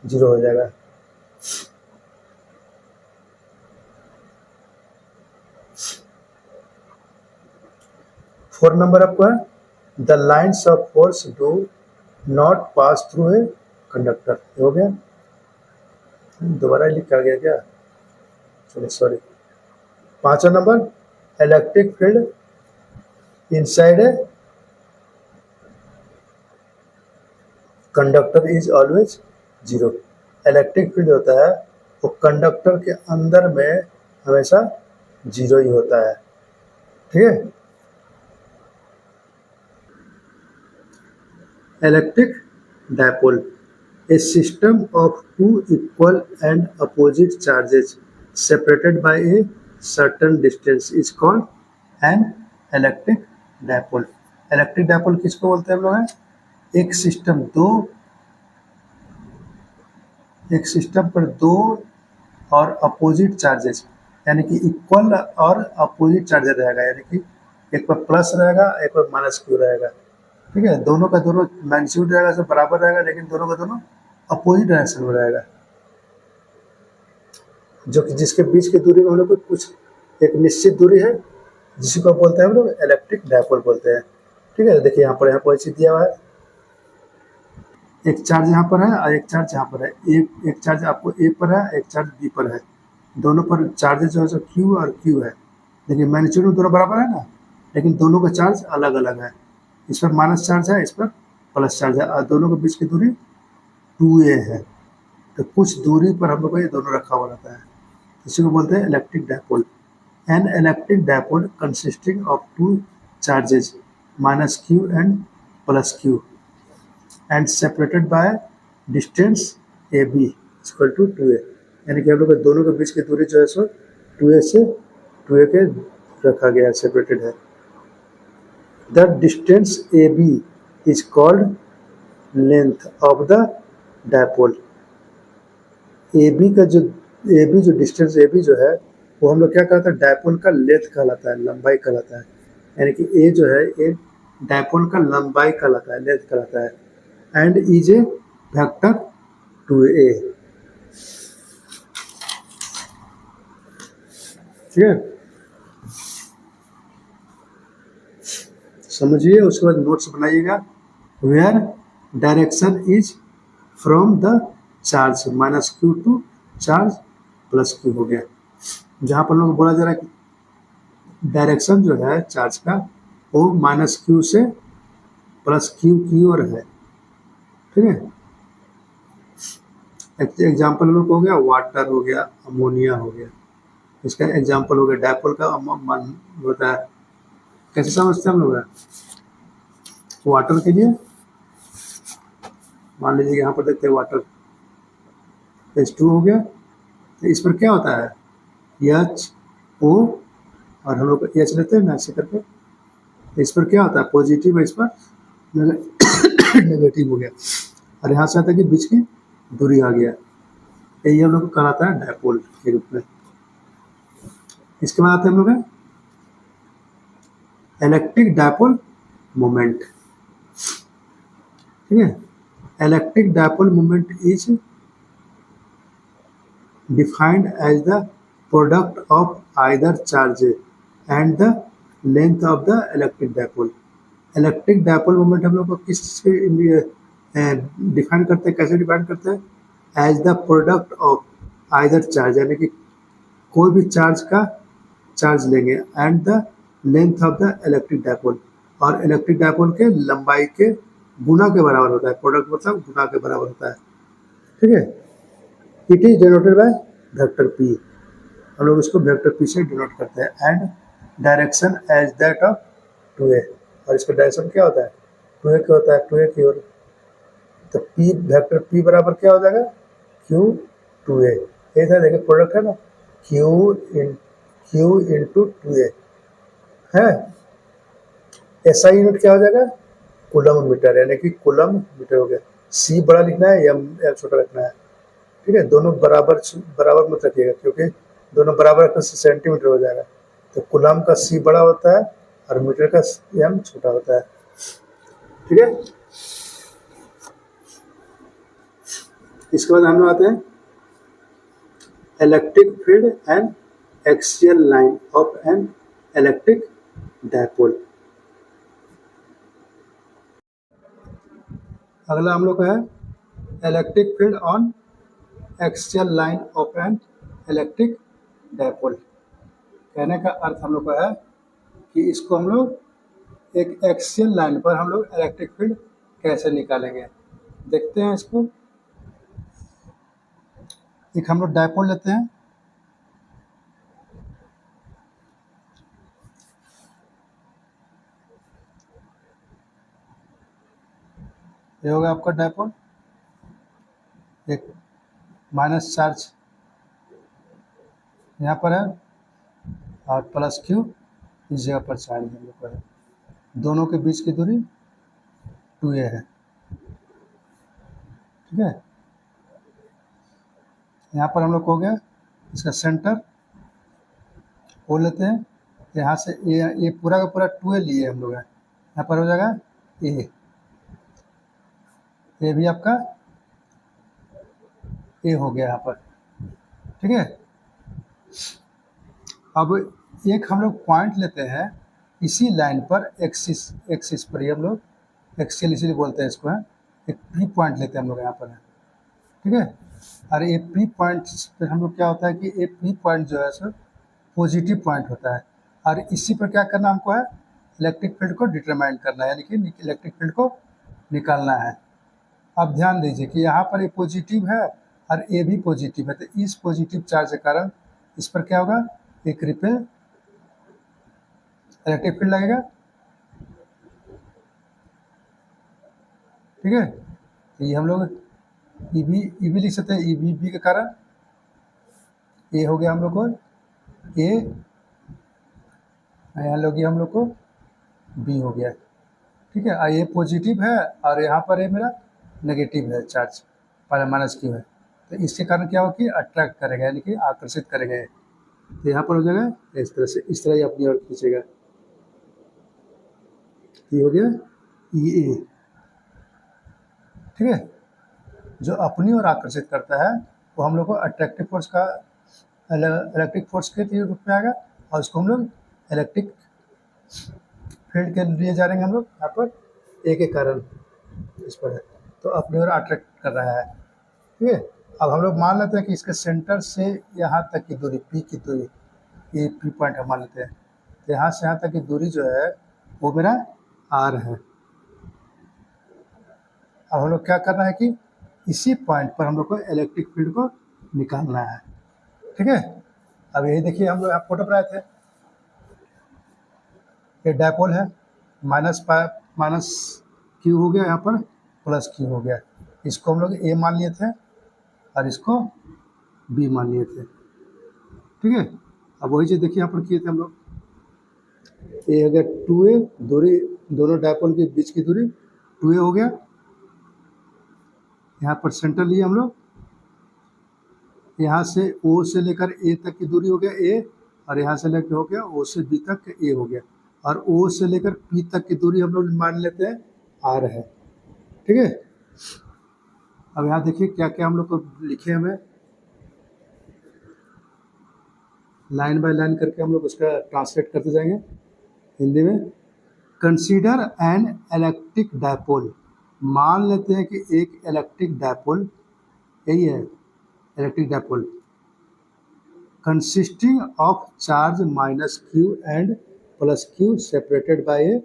जीरो हो जाएगा। फोर्थ नंबर आपको है, the lines of force do not pass through a conductor. हो गया, दोबारा लिखा गया क्या, चलिए सॉरी। पांचवा number, electric field inside a conductor is always zero. Electric field होता है वो कंडक्टर के अंदर में हमेशा जीरो ही होता है। ठीक है, electric dipole, a system of two equal and opposite charges separated by a certain distance is called an electric dipole। Electric dipole किसको बोलते हैं हम लोग, एक सिस्टम पर दो और अपोजिट चार्जेस यानी कि इक्वल और अपोजिट चार्जर रहेगा, यानी कि एक पर प्लस रहेगा एक पर माइनस क्यू रहेगा। ठीक है, दोनों का दोनों मैग्नीट्यूड रहेगा सब बराबर रहेगा, लेकिन दोनों का दोनों अपोजिट डायरेक्शन में रहेगा, जो कि जिसके बीच की दूरी में हम लोग को कुछ एक निश्चित दूरी है, जिसको बोलते हैं हम लोग इलेक्ट्रिक डायपोल बोलते हैं। ठीक है, देखिए यहाँ पर कोई चीज दिया हुआ है, एक चार्ज यहाँ पर है और एक चार्ज यहाँ पर है, एक चार्ज आपको ए पर है, एक चार्ज बी पर है, दोनों पर चार्जेस जो है सो क्यू और क्यू है, लेकिन मैग्नीट्यूड में दोनों बराबर है ना, लेकिन दोनों का चार्ज अलग अलग है। इस पर माइनस चार्ज है, इस पर प्लस चार्ज है, और दोनों के बीच की दूरी 2a है। तो कुछ दूरी पर हम लोग को ये दोनों रखा हुआ रहता है, इसी को बोलते हैं electric dipole. An electric dipole consisting of two charges minus Q and plus Q and separated by distance A B equal to 2a, यानी कि हम लोग दोनों के बीच की दूरी जो है सो 2a से 2a के रखा गया है, सेपरेटेड है। The distance A B is called length of the dipole. A B जो डिस्टेंस ए बी जो है वो हम लोग क्या कहते हैं, डायपोल का लेंथ कहलाता है, लंबाई कहलाता है, यानी कि ए जो है ए डायपोल का लंबाई कहलाता है, लेंथ कहलाता है, and is a vector 2a। ठीक है, समझिए, उसके बाद नोट्स बनाइएगा। Where direction is from the charge minus Q to charge plus Q हो गया, जहाँ पर लोग बोला जा रहा है कि डायरेक्शन जो है चार्ज का वो माइनस क्यू से प्लस क्यू की ओर है। ठीक है, एग्जाम्पल लोग हो गया वाटर हो गया, अमोनिया हो गया, इसका एग्जाम्पल हो गया डायपोल का होता है। कैसे समझते हैं हम लोग, वाटर के लिए मान लीजिए यहाँ पर देखते हैं वाटर H2 हो गया, तो इस पर क्या होता है HO, और हम लोग H लेते हैं ना ऐसे करके, इस पर क्या होता है पॉजिटिव, इस पर नेगेटिव हो गया, और यहाँ से आता है कि बीच की दूरी आ गया, यही हम लोग को कहलाता है डायपोल के रूप में। इसके बाद आते हैं हम लोग इलेक्ट्रिक डायपोल मोमेंट। ठीक है, electric dipole moment is defined as the product of either charge and the length of the electric dipole. Electric dipole moment हम लोग को किस से डिफाइन करते हैं, कैसे डिफाइन करते हैं? As the product of either charge, यानी कि कोई भी चार्ज का चार्ज लेंगे and the length of the electric dipole, और इलेक्ट्रिक डायपोल के लंबाई के गुना के बराबर होता है। प्रोडक्ट मतलब गुना के बराबर होता है, ठीक है। It is denoted by vector P, हम लोग इसको वेक्टर पी से डिनोट करते हैं। And direction as that of 2a, और इसका डायरेक्शन क्या होता है? 2a क्या होता है? 2a की ओर। तो पी वेक्टर पी बराबर क्या हो जाएगा? q 2a। ये था, देखिए प्रोडक्ट है ना, q इंटू 2a है। एसआई यूनिट क्या हो जाएगा? कूलम मीटर, यानी कि कूलम मीटर हो गया। सी बड़ा लिखना है, एम छोटा रखना है, ठीक है। दोनों बराबर बराबर मत रखिएगा, क्योंकि दोनों बराबर रखने से सेंटीमीटर हो जाएगा। तो कूलम का सी बड़ा होता है और मीटर का एम छोटा होता है, ठीक है। इसके बाद हम लोग आते हैं electric field and axial line of N electric dipole. अगला हम लोग का है electric field on axial line of N electric dipole. कहने का अर्थ हम लोग का है कि इसको हम लोग एक एक्सियल लाइन पर हम लोग इलेक्ट्रिक फील्ड कैसे निकालेंगे, देखते हैं इसको। एक हम लोग डायपोल लेते हैं, ये होगा आपका डायपोल। एक माइनस चार्ज यहाँ पर है और प्लस क्यू इस जगह पर चार्ज हम लोग का है। दोनों के बीच की दूरी 2a है, ठीक है। यहाँ पर हम लोग हो गया इसका सेंटर ओ लेते हैं, यहाँ से ए पूरा का पूरा 2a लिए हम लोग है। यहाँ पर हो जाएगा ए भी आपका ए हो गया यहाँ पर, ठीक है। अब एक हम लोग पॉइंट लेते हैं इसी लाइन पर, एक्सिस पर, ये हम लोग एक्सियल इसीलिए बोलते हैं इसको, है। एक प्री पॉइंट लेते हैं हम लोग यहाँ पर, है, ठीक है। और ये प्री पॉइंट पर हम लोग क्या होता है कि ये प्री पॉइंट जो है सर पॉजिटिव पॉइंट होता है, और इसी पर क्या करना हमको है? इलेक्ट्रिक फील्ड को डिटरमाइन करना है, यानी कि इलेक्ट्रिक फील्ड को निकालना है। अब ध्यान दीजिए कि यहाँ पर ये पॉजिटिव है और ये भी पॉजिटिव है, तो इस पॉजिटिव चार्ज के कारण इस पर क्या होगा? एक रिपेल इलेक्ट्रिक फील्ड लगेगा, ठीक है। तो ये हम लोग ईबी लिख सकते हैं, ईबी के कारण ये हो गया हम लोग को ए, यहाँ लोग हम लोग को बी हो गया, ठीक है। ये पॉजिटिव है और यहाँ पर ये मेरा नेगेटिव है चार्ज, माइनस क्यू है। तो इसके कारण क्या होगा कि अट्रैक्ट करेगा, यानी कि आकर्षित करेगा। तो यहाँ पर हो जाएगा इस तरह से, इस तरह ही अपनी ओर खींचेगा। ये हो गया ए, ठीक है। जो अपनी ओर आकर्षित करता है वो हम लोग को अट्रैक्टिव फोर्स का इलेक्ट्रिक फोर्स के रूप में आएगा, और उसको हम लोग इलेक्ट्रिक फील्ड के लिए जा रहे हैं हम लोग यहाँ पर ए के कारण इस पर है, तो अपनी ओर अट्रैक्ट कर रहा है, ठीक है। अब हम लोग मान लेते हैं कि इसके सेंटर से यहाँ तक की दूरी, पी की दूरी, ये पी पॉइंट हम मान लेते हैं। तो यहाँ से यहाँ तक की दूरी जो है वो मेरा आर है। अब हम लोग क्या करना है कि इसी पॉइंट पर हम लोग को इलेक्ट्रिक फील्ड को निकालना है, ठीक है। अब यही देखिए हम लोग यहाँ फोटो बनाए थे, ये डायपोल है, माइनस क्यू हो गया, यहाँ पर प्लस क्यू हो गया। इसको हम लोग ए मान लिए थे और इसको बी मान लिए थे, ठीक है। अब वही चीज़ देखिए यहाँ पर किए थे हम लोग, ए हो गया 2a, दूरी दोनों डायपोल के बीच की दूरी 2a हो गया। यहाँ पर सेंटर लिए हम लोग, यहाँ से ओ से लेकर ए तक की दूरी हो गया ए, और यहाँ से लेकर हो गया ओ से बी तक ए हो गया, और ओ से लेकर पी तक की दूरी हम लोग मान लेते हैं आर है, ठीक है। अब यहाँ देखिए क्या क्या हम लोग को लिखे, हमें लाइन बाय लाइन करके हम लोग उसका ट्रांसलेट करते जाएंगे। हिंदी में कंसीडर एन इलेक्ट्रिक डायपोल, मान लेते हैं कि एक इलेक्ट्रिक डायपोल, यही है electric dipole, consisting of charge minus q and plus q separated by a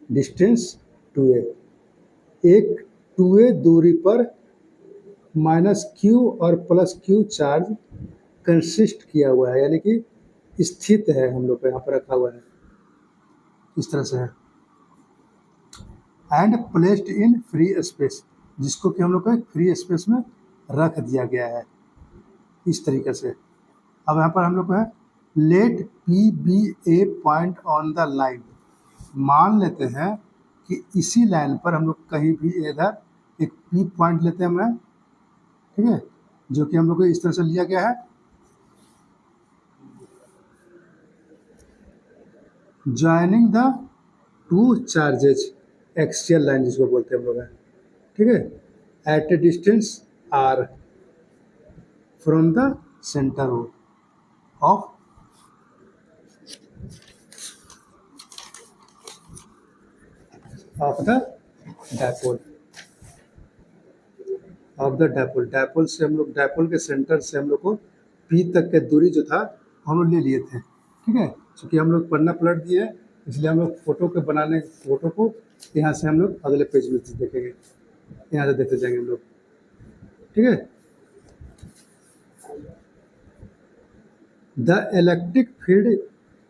distance 2a, एक 2a दूरी पर माइनस q और प्लस q चार्ज कंसिस्ट किया हुआ है, यानी कि स्थित है, हम लोग को यहाँ पर रखा हुआ है, इस तरह से है। And placed in free space, जिसको कि हम लोग को फ्री स्पेस में रख दिया गया है इस तरीके से। अब यहाँ पर हम लोग को है let P be a point on the line, मान लेते हैं कि इसी लाइन पर हम लोग कहीं भी इधर एक पी पॉइंट लेते हैं मैं, ठीक है, जो कि हम लोग को इस तरह से लिया गया है। Joining the two charges, axial line जिसको बोलते हैं हम लोग हैं, ठीक है, at a distance R from the centre of the dipole, of the dipole, dipole से हम लोग, डायपोल के सेंटर से हम लोग को पी तक के दूरी जो था हम लोग ले लिए थे, ठीक है। क्योंकि हम लोग पन्ना पलट दिए इसलिए हम लोग फोटो के बनाने, फोटो को यहाँ से हम लोग अगले पेज में देखेंगे, यहाँ से देखते जाएंगे हम लोग, ठीक है। The electric field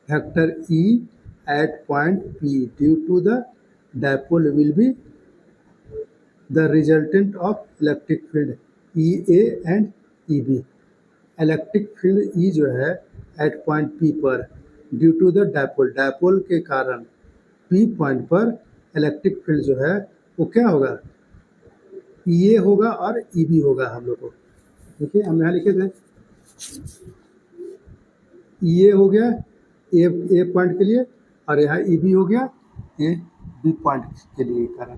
vector E at point P due to the dipole will be the resultant of electric field E A and E B. Electric field E जो है एट पॉइंट पी पर due to the dipole, dipole के कारण P point पर electric field जो है वो क्या होगा, ई ए होगा और ई बी होगा। हम लोग को देखिए हम यहाँ लिखे थे ई ए हो गया ए पॉइंट के लिए और यहाँ ई बी हो गया ए बी पॉइंट के लिए कारण,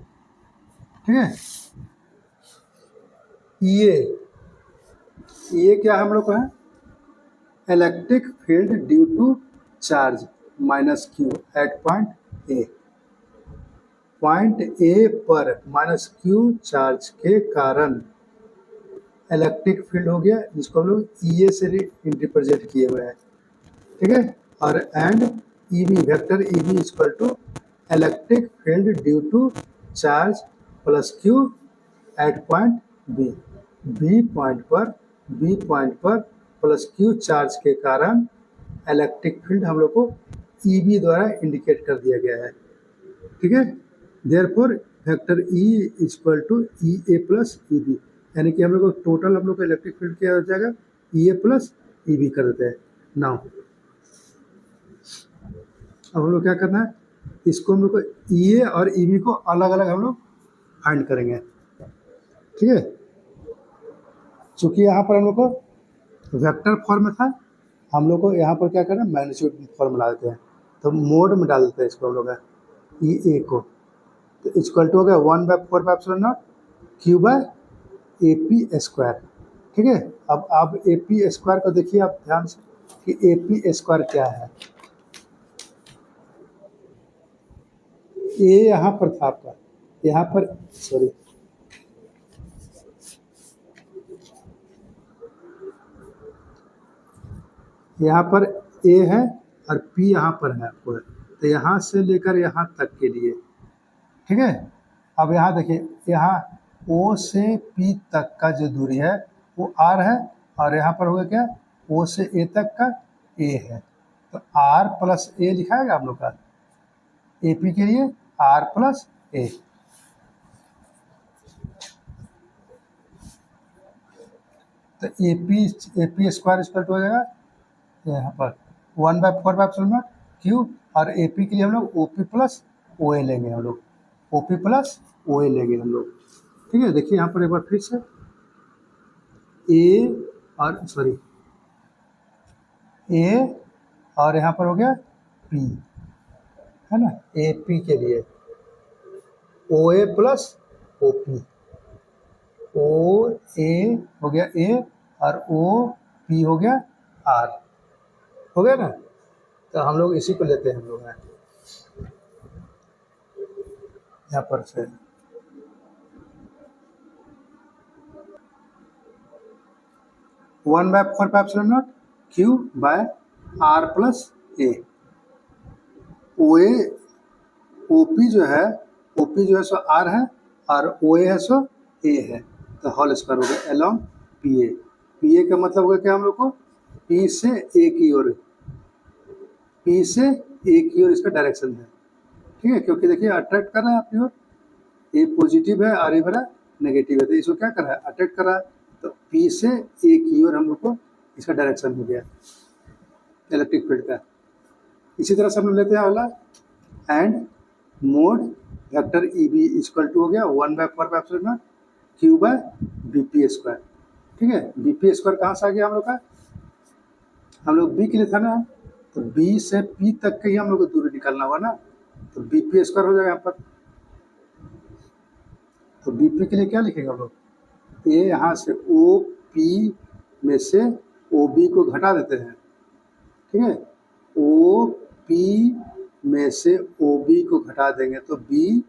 ठीक है। ये क्या हम लोग का है, electric field due to charge minus Q at point A, point A पर माइनस क्यू चार्ज के कारण इलेक्ट्रिक फील्ड हो गया, जिसको हम लोग ई ए से रिप्रेजेंट किए हुए हैं, ठीक है। और and E B, vector E B equal to electric field due to charge plus Q at point B, B point पर प्लस क्यू चार्ज के कारण इलेक्ट्रिक फील्ड हम लोग को ई बी द्वारा इंडिकेट कर दिया गया है, ठीक है। Therefore vector E equal to E A plus E B, यानी कि हम लोग को टोटल हम लोग का इलेक्ट्रिक फील्ड क्या हो जाएगा, ई ए प्लस ई बी कर देते हैं। नाउ अब हम लोग क्या करना है, इसको हम लोग को ई ए और ई बी को अलग अलग हम लोग फाइंड करेंगे, ठीक है। चूँकि यहाँ पर हम लोग को वेक्टर फॉर्म में था, हम लोग को यहाँ पर क्या करना है, मैग्नीट्यूड फॉर्म ला देते हैं, तो मोड में डाल देते हैं इसको हम लोग ई ए को, तो इक्वल टू हो गया 1/4 Q by A P square, ठीक है। अब आप ए पी स्क्वायर को देखिए आप ध्यान से कि ए पी स्क्वायर क्या है। ए यहाँ पर था आपका, यहाँ पर सॉरी यहाँ पर ए है और पी यहाँ पर है आपको, तो यहाँ से लेकर यहाँ तक के लिए, ठीक है। अब यहाँ देखिए, यहाँ ओ से पी तक का जो दूरी है वो आर है और यहाँ पर होगा क्या, ओ से ए तक का ए है, तो आर प्लस ए लिखा है आप लोग का ए पी के लिए, आर प्लस ए, तो ए पी स्क्वायर इक्वल हो जाएगा यहाँ पर 1/4 क्यू, और ए पी के लिए हम लोग ओ पी प्लस ओ ए लेंगे, हम लोग ओ पी प्लस ओ ए लेंगे हम लोग, ठीक है। देखिए यहाँ पर एक बार फिर से ए और सॉरी ए और यहाँ पर हो गया पी, है ना, ए पी के लिए ओ ए प्लस ओ पी, ओ ए हो गया ए और ओ पी हो गया आर, हो गया ना। तो हम लोग इसी को लेते हैं हम लोग हैं, यहाँ पर से 1/4 Q by R plus A. O A OP जो है सो आर है और ओ ए है सो ए है, तो होल स्क्वायर हो गया along P A. P A का मतलब हो गया क्या हम लोग को, पी से ए की ओर, पी से ए की ओर इसका डायरेक्शन है, ठीक है, क्योंकि देखिए अट्रैक्ट कर रहा है आपकी ओर, ए पॉजिटिव है और ए बड़ा नेगेटिव है, तो इसको क्या कर रहा है, अट्रैक्ट कर रहा है, तो पी से ए की ओर हम लोग को इसका डायरेक्शन हो गया इलेक्ट्रिक फील्ड का। इसी तरह से हम लोग लेते हैं अगला, and mod vector E B equal to हो गया 1/4 Q by B P square, ठीक है। बी पी स्क्वायर कहाँ से आ गया हम लोग का, हम लोग बी के लिए था ना, तो बी से पी तक के ही हम लोग को दूरी निकालना हुआ ना, तो बी पी स्क्वायर हो जाएगा यहाँ पर। तो बी पी के लिए क्या लिखेंगे हम लोग, ये यहाँ से ओ पी में से ओ बी को घटा देते हैं, ठीक है, ओ पी में से ओ बी को घटा देंगे तो बी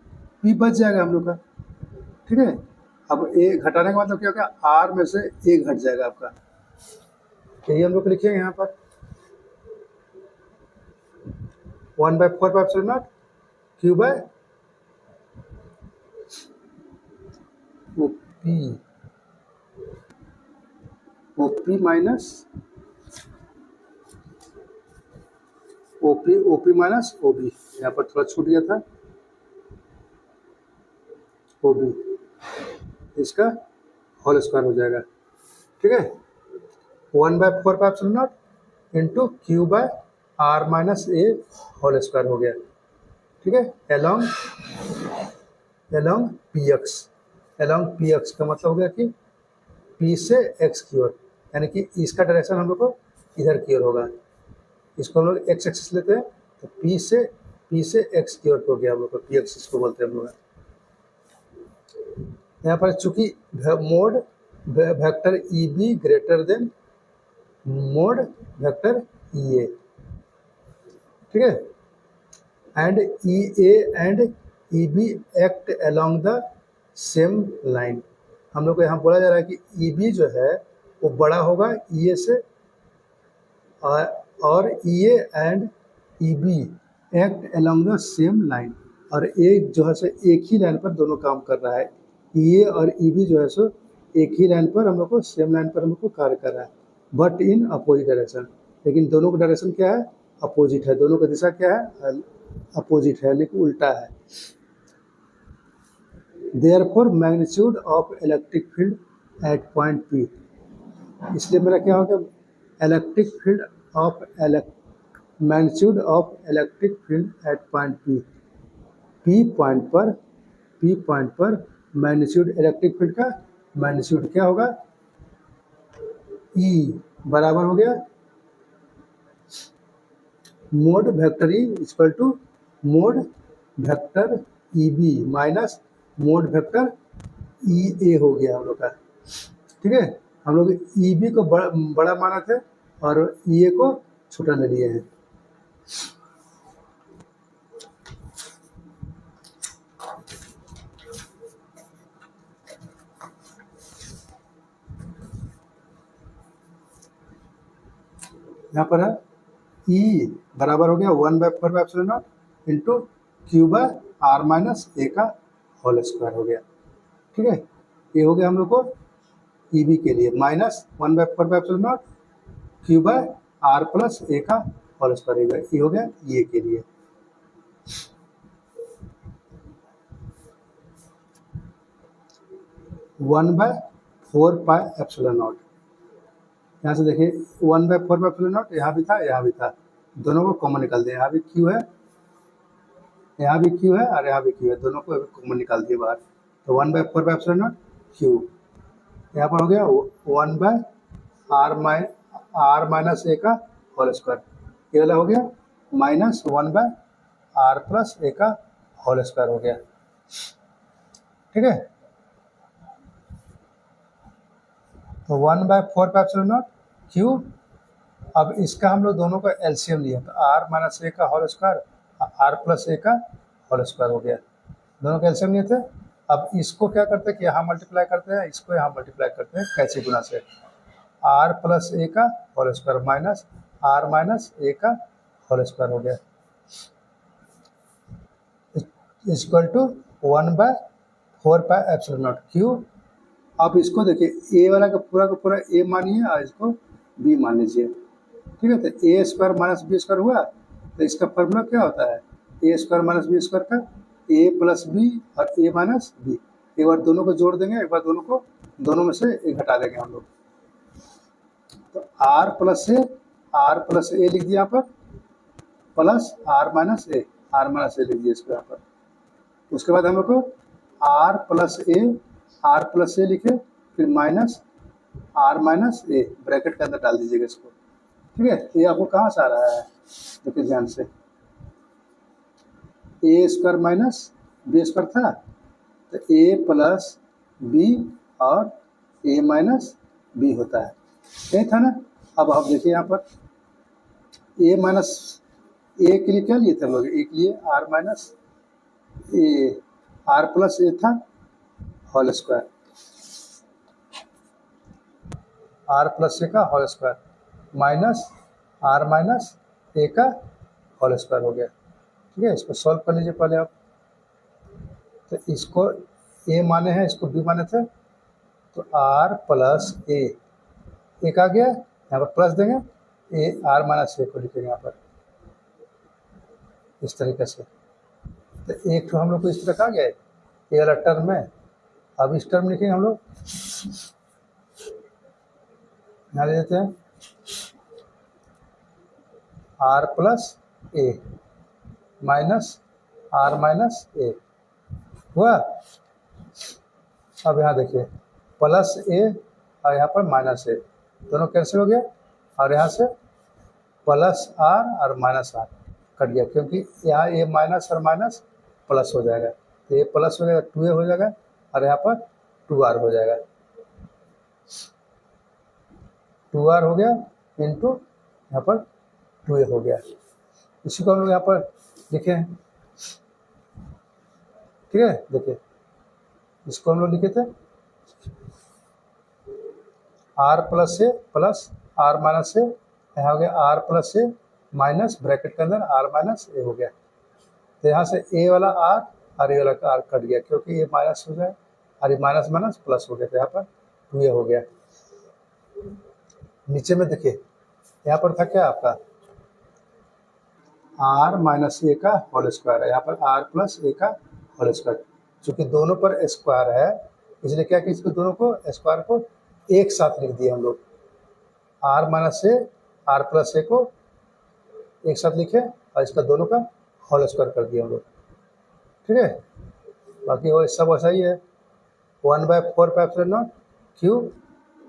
पी बच जाएगा हम लोग का, ठीक है। अब ए घटाने का मतलब क्या होगा, आर में से ए घट जाएगा आपका, यही हम लोग लिखेंगे यहाँ पर 1/4 Q by O P minus O P minus O B, यहाँ पर थोड़ा छूट गया था, ओ बी इसका होल स्क्वायर हो जाएगा, ठीक है। 1/4 into Q by R minus A whole square हो गया, ठीक है, along P X. Along P X का मतलब हो गया कि पी से एक्स की ओर, यानी कि इसका डायरेक्शन हम लोग को इधर की ओर होगा, इसको हम लोग एक्स एक्सिस लेते हैं, तो पी से एक्स की ओर हो गया हम लोग को, पी एक्स इसको बोलते हैं हम लोग। यहाँ पर चूंकि mod vector E B greater than mod vector E A, ठीक है, and E A and E B act along the same line. हम लोग को यहाँ बोला जा रहा है कि ई बी जो है वो बड़ा होगा ई ए से, और E A and E B act along the same line, और ए जो है सो एक ही लाइन पर दोनों काम कर रहा है, ई ए और ई बी जो है सो एक ही लाइन पर हम लोग को, सेम लाइन पर हम लोग को कार्य कर रहा है, बट इन अपोजिट डायरेक्शन। लेकिन दोनों का डायरेक्शन क्या है, अपोजिट है, दोनों का दिशा क्या है, अपोजिट है, लेकिन उल्टा है। Therefore magnitude of electric field at point P, इसलिए मेरा क्या होगा, electric field of magnitude of electric field at point P, P point पर मैग्नीट्यूड, इलेक्ट्रिक फील्ड का मैग्नीट्यूड क्या होगा, ई बराबर हो गया mod vector E equal to mod vector E B minus mod vector E A हो गया हम लोग का, ठीक है। हम लोग ई बी को बड़ा माना थे और ई ए को छोटा ले लिए हैं। यहाँ पर है ई बराबर हो गया 1/4 into Q by R minus A का होल स्क्वायर हो गया, ठीक है। ये हो गया हम लोग को ई बी के लिए minus 1/4 Q by R plus A का होल स्क्वायर हो गया, ये हो गया ए के लिए। वन बाय 4πε0, यहाँ से देखिए 1/4 यहाँ भी था, यहाँ भी था, दोनों को कॉमन निकाल दिया, यहाँ भी क्यू है, यहाँ भी क्यू है और यहाँ भी क्यू है, दोनों को कॉमन निकाल दिए बाहर, तो 1/4 क्यू यहाँ पर हो गया 1/r माइनस ए का होल स्क्वायर, ये वाला हो गया माइनस 1/r प्लस ए का होल स्क्वायर हो गया, ठीक है। तो 1/4 क्यू, अब इसका हम लोग दोनों का एलसीएम लिया, तो आर माइनस ए का whole square, R plus A का होल स्क्वायर हो गया, दोनों का एल्सियम लिए थे। अब इसको क्या करते हैं कि यहाँ मल्टीप्लाई करते हैं, इसको यहाँ मल्टीप्लाई करते हैं कैसे गुना से, आर प्लस ए का whole square minus R minus A का होल स्क्वायर हो गया इक्वल टू 1/4πε0 क्यू। अब इसको देखिए ए वाला का पूरा ए मानिए और इसको बी मान लीजिए, ठीक है। तो ए स्क्वायर माइनस बी स्क्वायर हुआ, तो इसका फॉर्मूला क्या होता है, ए स्क्वायर माइनस बी स्क्वायर का ए प्लस बी और ए माइनस बी। एक बार दोनों को जोड़ देंगे, एक बार दोनों में से एक घटा देंगे हम लोग। तो आर प्लस ए लिख दिया यहाँ पर, प्लस आर माइनस ए लिख दिया इसको यहाँ पर। उसके बाद हम लोग को आर प्लस ए लिखे, फिर minus R minus A bracket के अंदर डाल दीजिएगा इसको, ठीक है। ये आपको कहाँ से आ रहा है, देखिए ध्यान से, ए स्क्वायर माइनस बी स्क्वायर था, तो ए प्लस बी और ए माइनस बी होता है, यही था ना। अब आप देखिए यहाँ पर ए माइनस ए के लिए क्या लिए थे हम लोग, एक लिए R minus A, R plus A था whole square, R plus A का whole square minus R minus A का होल स्क्वायर हो गया, ठीक है। इसको सॉल्व कर लीजिए पहले आप। तो इसको ए माने हैं, इसको बी माने थे, तो आर प्लस ए एक आ गया, यहाँ पर प्लस देंगे, ए आर माइनस ए को लिखेंगे यहाँ पर इस तरीके से। तो एक तो हम लोग को इस तरह का आ गया ये वाला टर्म में। अब इस टर्म लिखेंगे हम लोग, यहाँ ले देते हैं R plus A minus R minus A हुआ। अब यहाँ देखिए प्लस ए और यहाँ पर माइनस ए दोनों कैंसिल हो गया, और यहाँ से प्लस आर और माइनस आर कट गया, क्योंकि यहाँ ए माइनस और माइनस प्लस हो जाएगा, तो ये प्लस हो जाएगा 2a हो जाएगा, और यहाँ पर 2r हो जाएगा, 2r हो गया इंटू यहाँ पर 2a हो गया। इसी को हम लोग यहाँ पर लिखे हैं, ठीक है। देखिए इसको हम लोग लिखे थे R plus A plus R minus A, यहाँ हो गया R plus A minus bracket के अंदर आर माइनस ए हो गया। तो यहाँ से ए वाला आर और ए वाला आर कट गया, क्योंकि ये माइनस हो जाए और ये माइनस माइनस प्लस हो गया, तो यहाँ पर 2a हो गया। नीचे में देखिए यहाँ पर था क्या आपका आर माइनस ए का होल स्क्वायर है, यहाँ पर आर प्लस ए का होल स्क्वायर, चूँकि दोनों पर स्क्वायर है इसलिए क्या कि इसको दोनों को स्क्वायर को एक साथ लिख दिए हम लोग, R minus A R plus A को एक साथ लिखे और इसका दोनों का होल स्क्वायर कर दिया हम लोग, ठीक है। बाकी वो सब वैसा ही है, 1/4πε0 क्यू,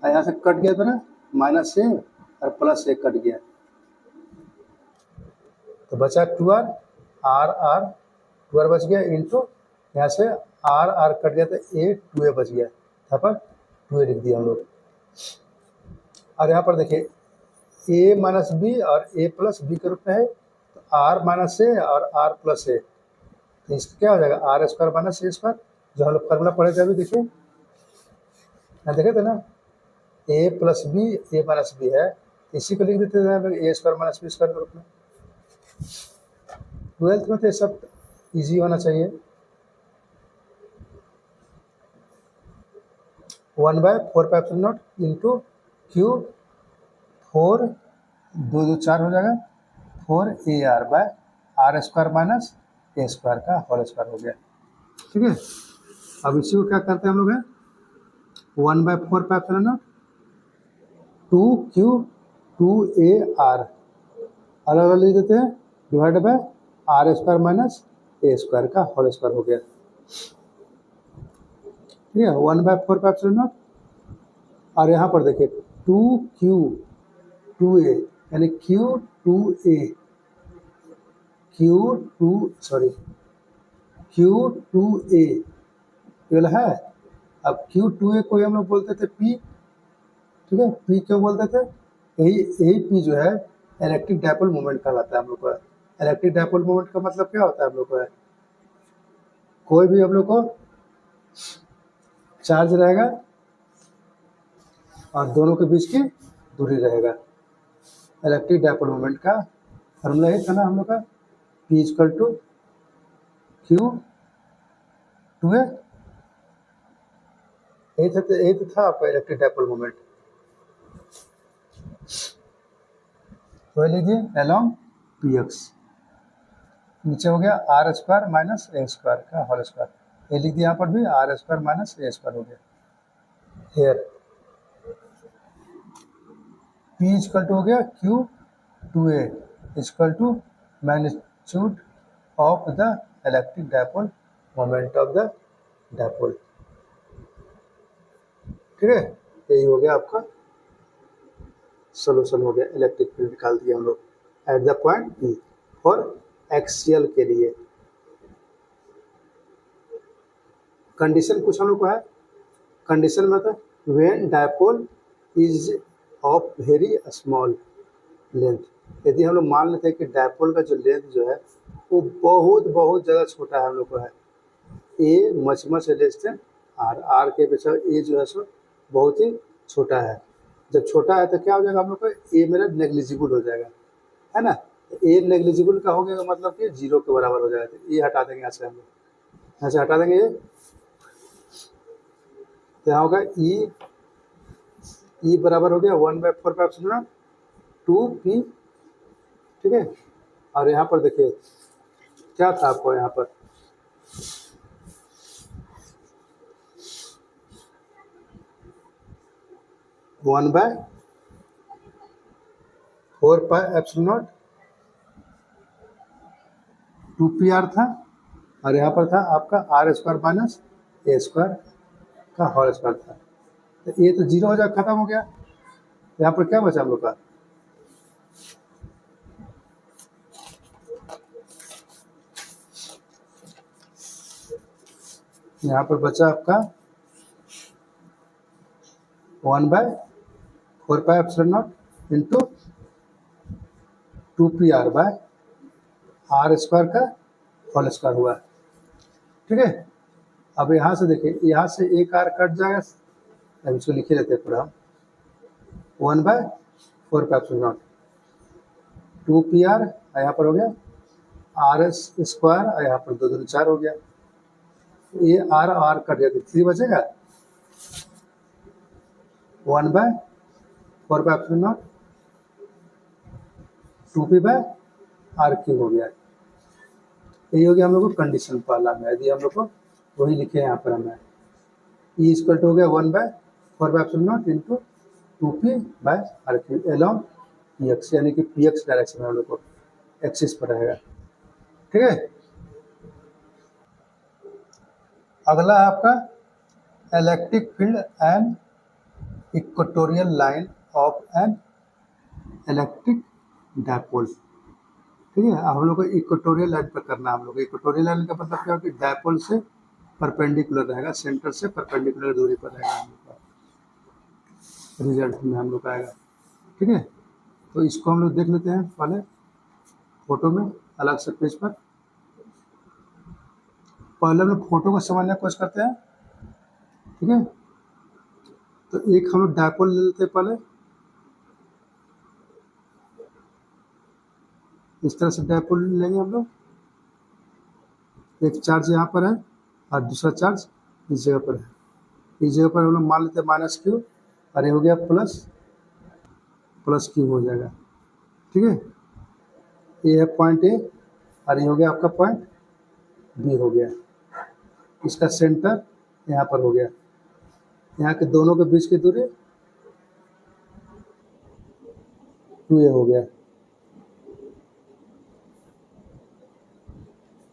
यहाँ से कट गया था ना माइनस ए और प्लस ए कट गया, तो बचा 2r आर आर 2r बच गया इंटू यहाँ से आर आर कट गया तो ए 2a बच गया, यहाँ पर 2a लिख दिया हम लोग। और यहाँ पर देखिए ए माइनस बी और ए प्लस बी के रूप में है, तो आर माइनस ए और आर प्लस ए, तो इसका क्या हो जाएगा R square minus A square, जो हम लोग फॉर्मूला पढ़े थे अभी। देखिए यहाँ देखे थे ना ए प्लस बी ए माइनस बी है, इसी को लिख देते थे ए स्क्वायर माइनस बी स्क्वायर के रूप में। 12th में तो ये सब इजी होना चाहिए। 1/4πε0 इंटू क्यू 4 2 2 4 हो जाएगा 4ar/r square minus A square का होल स्क्वायर हो गया, ठीक है। अब इसी को क्या करते हैं हम लोग है 1/4πε0 2q 2ar अलग अलग लिख देते हैं divide by R square minus A square का होल स्क्वायर हो गया, ठीक है। 1/4πε0 और यहाँ पर देखिए 2q 2a यानी q 2a ये वाला है। अब q2a को हम लोग बोलते थे p, ठीक है। p क्यों बोलते थे, यही p जो है इलेक्ट्रिक डाइपोल मोमेंट कहलाता है हम लोग का। इलेक्ट्रिक डाइपोल मोमेंट का मतलब क्या होता है हम लोग का, कोई भी हम लोग को चार्ज रहेगा और दोनों के बीच की दूरी रहेगा। इलेक्ट्रिक डायपोल मोमेंट का फॉर्मूला ये था ना हम लोग का, P equal to Q two A, यही तो था आपका इलेक्ट्रिक डायपोल मोमेंट। तो लीजिए along px, नीचे हो गया R square minus A square का होल स्क्वायर, ये लिख दिया यहाँ पर भी R square minus A square हो गया। हेयर P इक्वल टू हो गया Q two A equal to magnitude of the electric dipole moment of the dipole. ठीक है, यही हो गया आपका सोल्यूशन हो गया। इलेक्ट्रिक फील्ड निकाल दिया हम लोग एट द पॉइंट P और एक्सियल के लिए। कंडीशन कुछ हम लोग को है, कंडीशन में था when dipole is of very small length. यदि हम लोग मान लेते हैं कि डायपोल का जो लेंथ जो है वो बहुत बहुत ज़्यादा छोटा है हम लोग को है, A much less than R, R के पेक्षा ए जो है सो बहुत ही छोटा है। जब छोटा है तो क्या हो जाएगा हम लोग को, ए मेरा नेग्लिजिबल हो जाएगा, है ना। ए नेग्लिजिबल का हो गया मतलब कि जीरो के बराबर हो जाएगा। तो ये हटा देंगे यहाँ से हम लोग, यहाँ से हटा देंगे ये, तो यहाँ होगा ई बराबर हो गया 1/4 ठीक है। और यहाँ पर देखिए क्या था आपको, यहाँ पर वन बाय 4πε0 2πr था, और यहाँ पर था आपका R square minus A square का होल स्क्वायर था। तो ये तो जीरो हो जाए, खत्म हो गया। यहाँ पर क्या बचा हम लोग का, यहाँ पर बचा आपका 1/4πε0 into 2πr by R square का होल स्क्वायर हुआ। ठीक है, अब यहाँ से देखिए, यहाँ से एक आर कट जाएगा, अब इसको लिखे रहते हैं पूरा 1/4πε0 2πr, यहाँ पर हो गया आर स्क्वायर, और यहाँ पर 2 दूनी 4 हो गया। ये आर कट गया तो 3 बचेगा, 1/4πε0 2p/r³ हो गया। यही हो गया हम लोग को कंडीशन पहला में। यदि हम लोग को वही लिखे यहाँ पर हमें ई इक्वल टू हो गया 1/4πε0 इंटू 2p/r³ एलॉन्ग px, यानी कि px डायरेक्शन में हम लोग को एक्सिस पर रहेगा। ठीक है, अगला है आपका electric field and equatorial line of N electric dipole. ठीक है, अब हम लोग को इक्वेटोरियल लाइन पर करना है। हम लोग इक्वेटोरियल लाइन का मतलब क्या है कि डायपोल से परपेंडिकुलर रहेगा, सेंटर से परपेंडिकुलर दूरी पर रहेगा हम लोग का, रिजल्ट में हम लोग का आएगा। ठीक है, तो इसको हम लोग देख लेते हैं पहले फोटो में अलग से पेज पर। पहले हम लोग फोटो को समझने की कोशिश करते हैं। ठीक है, तो एक हम लोग डायपोल ले लेते हैं पहले, इस तरह से डायपोल लेंगे हम लोग। एक चार्ज यहाँ पर है और दूसरा चार्ज इस जगह पर है। इस जगह पर हम लोग मान लेते हैं -q, और ये हो गया +q हो जाएगा। ठीक है, ये है पॉइंट ए और ये हो गया आपका पॉइंट बी हो गया। इसका सेंटर यहाँ पर हो गया, यहाँ के दोनों के बीच की दूरी 2a हो गया।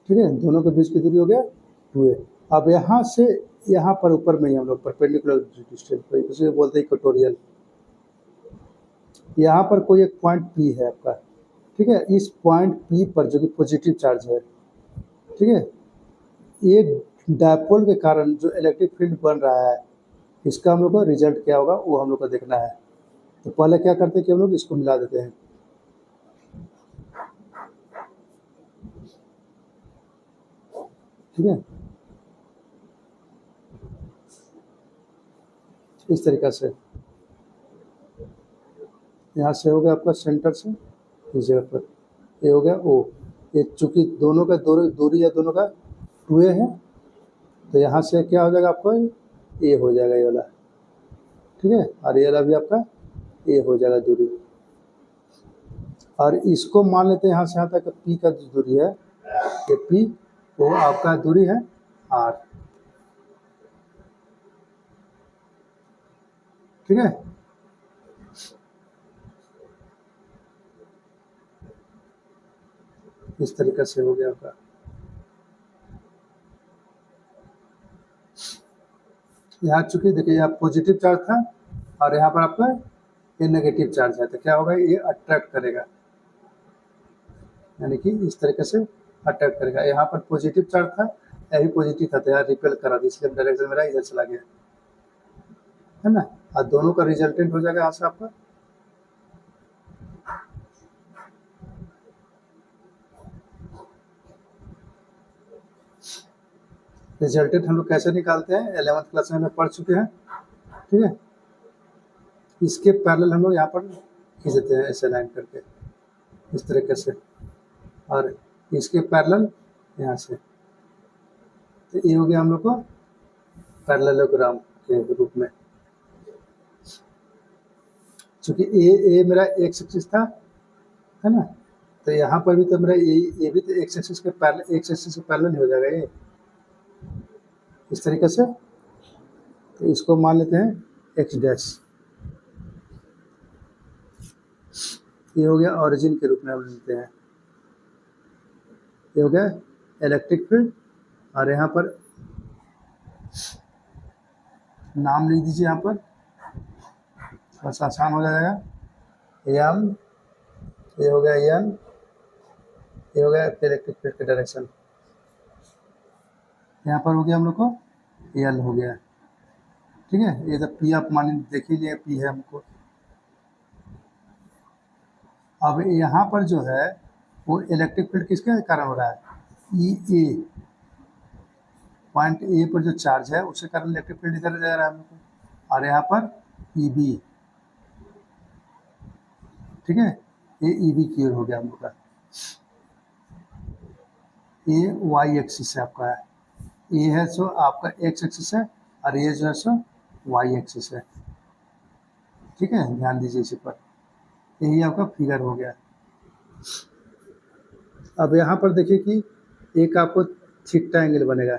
ठीक है, दोनों के बीच की दूरी हो गया 2a। अब यहाँ से यहाँ पर ऊपर में ही हम लोग परपेंडिकुलर डिस्टेंस पर, इसे बोलते हैं इक्वेटोरियल। यहाँ पर कोई एक पॉइंट P है आपका। ठीक है, इस पॉइंट P पर जो कि पॉजिटिव चार्ज है, ठीक है, ये डायपोल के कारण जो इलेक्ट्रिक फील्ड बन रहा है, इसका हम लोग को रिजल्ट क्या होगा वो हम लोग को देखना है। तो पहले क्या करते हैं कि हम लोग इसको मिला देते हैं। ठीक है, इस तरीक़ा से। यहाँ से हो गया आपका सेंटर से इस जगह पर, ये हो गया ओ। ये चूँकि दोनों का दूरी है, दोनों का 2a है, तो यहाँ से क्या हो जाएगा आपको, ए हो जाएगा ये वाला, ठीक है। और ये वाला भी आपका ए हो जाएगा दूरी। और इसको मान लेते हैं यहाँ से यहाँ तक पी का जो दूरी है, ये पी वो आपका दूरी है आर, ठीक है। इस तरीके से हो गया आपका। यहाँ चूंकि देखिए यहाँ पॉजिटिव चार्ज था और यहाँ पर आपका ये नेगेटिव चार्ज है, तो क्या होगा, ये अट्रैक्ट करेगा, यानी कि इस तरीके से अट्रैक्ट करेगा। यहाँ पर पॉजिटिव चार्ज था, यही पॉजिटिव था, तो यहाँ रिपेल करा दी, इसलिए डायरेक्शन मेरा इधर चला गया, है ना। और दोनों का रिजल्टेंट हो जाएगा यहाँ से आपका रिजल्टेंट हम लोग कैसे निकालते हैं, 11th क्लास में हम लोग पढ़ चुके हैं, ठीक है। इसके पैरेलल हम लोग यहाँ पर खींच देते हैं ऐसे लाइन करके इस तरीके से, और इसके पैरेलल यहाँ से, तो ये हो गया हम लोग को पैरेललोग्राम के रूप में। चूँकि ए मेरा एक्स एक्सिस था, है ना, तो यहाँ पर भी तो मेरा ये भी तो एक्स एक्सिस के पैरेलल हो जाएगा ये, इस तरीके से। तो इसको मान लेते हैं एक्स डैश, ये हो गया ओरिजिन के रूप में हम लेते हैं। ये हो गया इलेक्ट्रिक फील्ड, और यहाँ पर नाम लिख दीजिए, यहाँ पर बस आसान हो जाएगा, एम, ये हो गया एन, ये हो गया इलेक्ट्रिक फील्ड का डायरेक्शन। यहाँ पर हो गया हम लोग को एल हो गया, ठीक है। ये जब पी आप मान देख ही लिए, पी है हमको। अब यहाँ पर जो है वो इलेक्ट्रिक फील्ड किसके कारण हो रहा है, ई ए, पॉइंट ए पर जो चार्ज है उसके कारण इलेक्ट्रिक फील्ड इधर जा रहा है हम लोग को। और यहाँ पर ई बी, ठीक है, ये ई बी की ओर हो गया हम लोग का। ये वाई एक्सिस है आपका, ये है सो आपका एक्स एक्सिस है, और ये जो है सो वाई एक्सिस है, ठीक है। ध्यान दीजिए इसी पर, यही आपका फिगर हो गया। अब यहाँ पर देखिए कि एक आपको थीटा एंगल बनेगा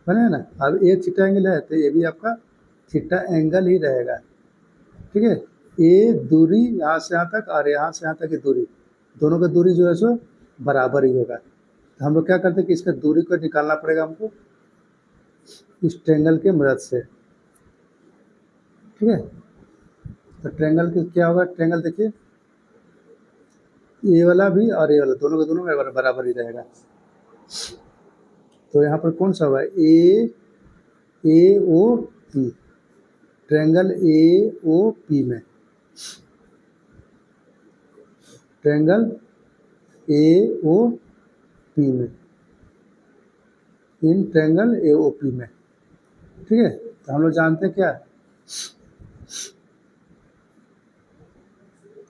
ना। अब ये थीटा एंगल है, तो ये भी आपका थीटा एंगल ही रहेगा, ठीक है। ये दूरी यहाँ से यहाँ तक और यहाँ से यहाँ तक की दूरी, दोनों का दूरी जो है सो बराबर ही होगा। तो हम लोग क्या करते हैं कि इसका दूरी को निकालना पड़ेगा हमको इस ट्रेंगल के मदद से, ठीक है। तो ट्रेंगल के क्या होगा, ट्रेंगल देखिए ये वाला भी और ये वाला, दोनों का दोनों बराबर ही रहेगा। तो यहाँ पर कौन सा होगा, A O P, triangle A O P में, ट्रेंगल ए ओ पी में, in triangle A O P में, ठीक है। तो हम लोग जानते हैं क्या,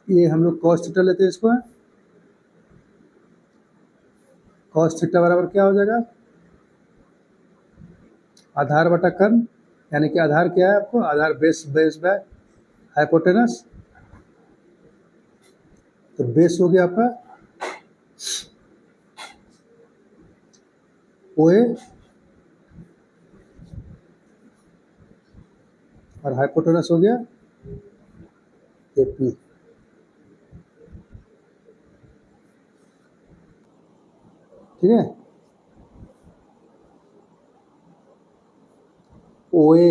ये हम लोग कॉस थीटा लेते हैं इसको, कॉस थीटा बराबर क्या हो जाएगा, आधार बटा कर्ण, यानी कि आधार क्या है आपको, आधार बेस बाय हाइपोटेनस, तो बेस हो गया आपका ओ ए और हाइपोटेनस हो गया ए पी, ठीक है। ओ ए,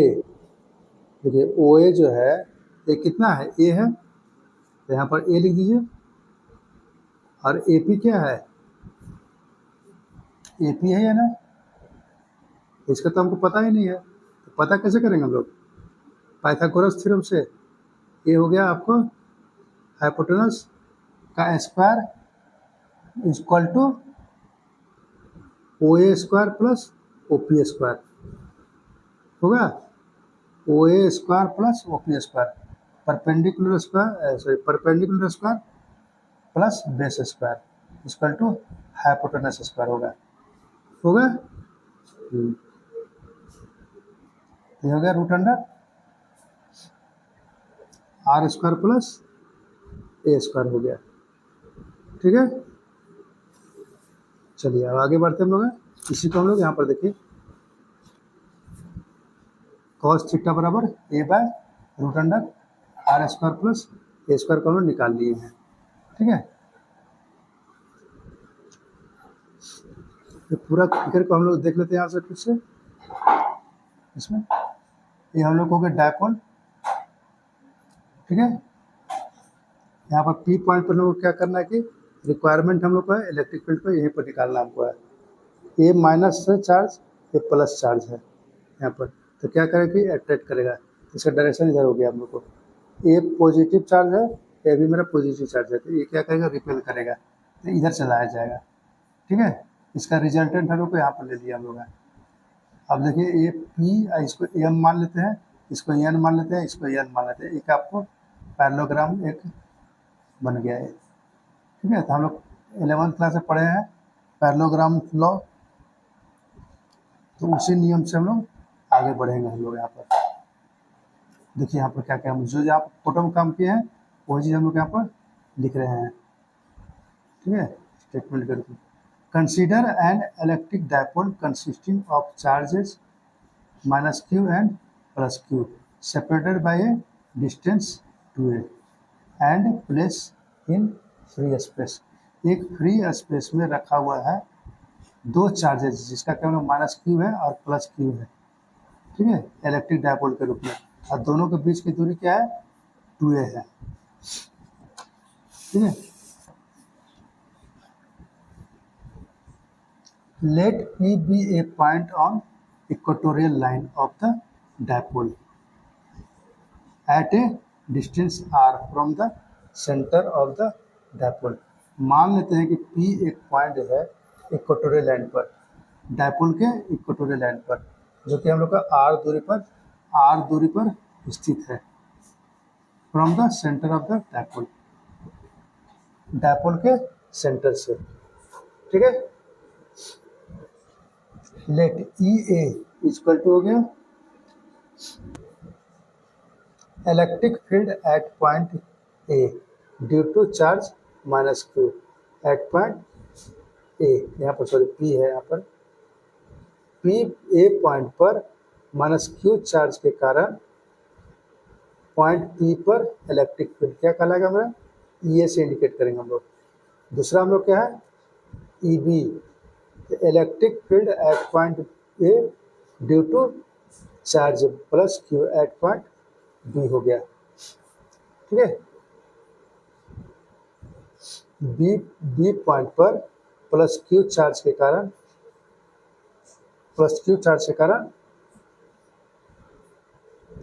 देखिए ओ ए जो है ये कितना है, ए है, तो यहाँ पर ए लिख दीजिए। और ए पी क्या है, ए पी है या ना, इसका तो हमको पता ही नहीं है, तो पता कैसे करेंगे हम लोग, पाइथागोरस थ्योरम से। ये हो गया आपको हाइपोटेनस का square equal to O A square plus O P square होगा। O A square plus O P square, perpendicular square plus base square equal to hypotenuse square होगा। ये हो गया root under R square plus A square हो गया। ठीक है, चलिए अब आगे बढ़ते हम लोग। इसी को हम लोग यहाँ पर देखिए कॉस थीटा बराबर A by root under R square plus A square को हम लोग निकाल लिए हैं। ठीक है, तो पूरा फिगर को हम लोग देख लेते हैं यहाँ से फिर से। इसमें ये हम लोग हो गया डायपोल। ठीक है, यहाँ पर पी पॉइंट पर लोगों को क्या करना है कि रिक्वायरमेंट हम लोग का है इलेक्ट्रिक फील्ड को यहीं पर निकालना हमको है। ए माइनस है चार्ज, ये प्लस चार्ज है यहाँ पर, तो क्या करेगा कि अट्रैक्ट करेगा, इसका डायरेक्शन इधर हो गया हम लोग को। ए पॉजिटिव चार्ज है, ये भी मेरा पॉजिटिव चार्ज है, तो ये क्या करेगा रिपेल करेगा, तो इधर चलाया जाएगा। ठीक है, इसका रिजल्टेंट हम लोग को यहाँ पर ले लिया हम लोग। अब देखिए ये पी, इसको एम मान लेते हैं, इसको एन मान लेते हैं, इसको एन मान लेते हैं, एक आपको पैरेललोग्राम एक बन गया है। ठीक है, तो हम लोग 11th क्लास में पढ़े हैं पैरेललोग्राम लॉ, तो उसी नियम से हम लोग आगे बढ़ेंगे हम लोग। यहाँ पर देखिए यहाँ पर क्या क्या जो जो आप फोटो में काम किए हैं वही चीज़ हम लोग यहाँ पर लिख रहे हैं। ठीक है, स्टेटमेंट करके consider N electric dipole consisting of charges minus Q and plus Q separated by A distance 2a and place in free space. एक फ्री स्पेस में रखा हुआ है दो चार्जेस जिसका क्या माइनस क्यू है और प्लस क्यू है। ठीक है, इलेक्ट्रिक डायपोल के रूप में, और दोनों के बीच की दूरी क्या है 2a है। ठीक है, let P be a point on equatorial line of the dipole at a distance r from the center of the dipole। मान लेते हैं कि P एक पॉइंट है इक्वेटोरियल लाइन पर, डायपोल के इक्वेटोरियल लाइन पर, जो कि हम लोग का r दूरी पर स्थित है from the centre of the dipole, dipole के सेंटर से। ठीक है, let E A equal to हो गया electric field at point A due to charge minus Q at point A. यहाँ पर सॉरी पी है, यहाँ पर पी ए पॉइंट पर माइनस क्यू चार्ज के कारण पॉइंट पी पर इलेक्ट्रिक फील्ड क्या कहलाएगा हमारा, ई ए से इंडिकेट करेंगे हम लोग। दूसरा हम लोग क्या है E B, electric field at point A due to charge plus Q at point B हो गया। ठीक है, बी पॉइंट पर प्लस क्यू चार्ज के कारण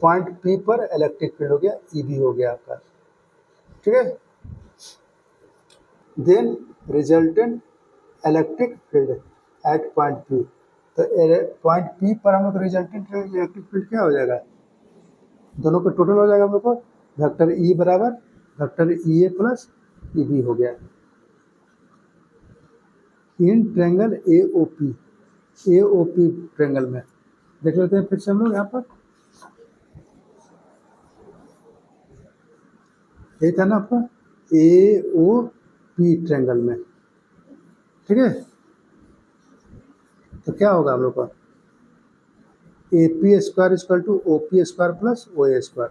पॉइंट पी पर इलेक्ट्रिक फील्ड हो गया, ई बी हो गया आपका। ठीक है, then resultant electric field at point P, तो पॉइंट पी पर हम लोग रिजल्टेंट इलेक्ट्रिक फील्ड क्या हो जाएगा, दोनों का टोटल हो जाएगा हम लोग को वेक्टर ई बराबर vector E A plus E B हो गया। In triangle A O P triangle में देख लेते हैं फिर से हम लोग यहाँ पर, ये था ना आपका ए ओ पी ट्रेंगल में। ठीक है, तो क्या होगा हम लोग का A P square equal to O P square plus O A square.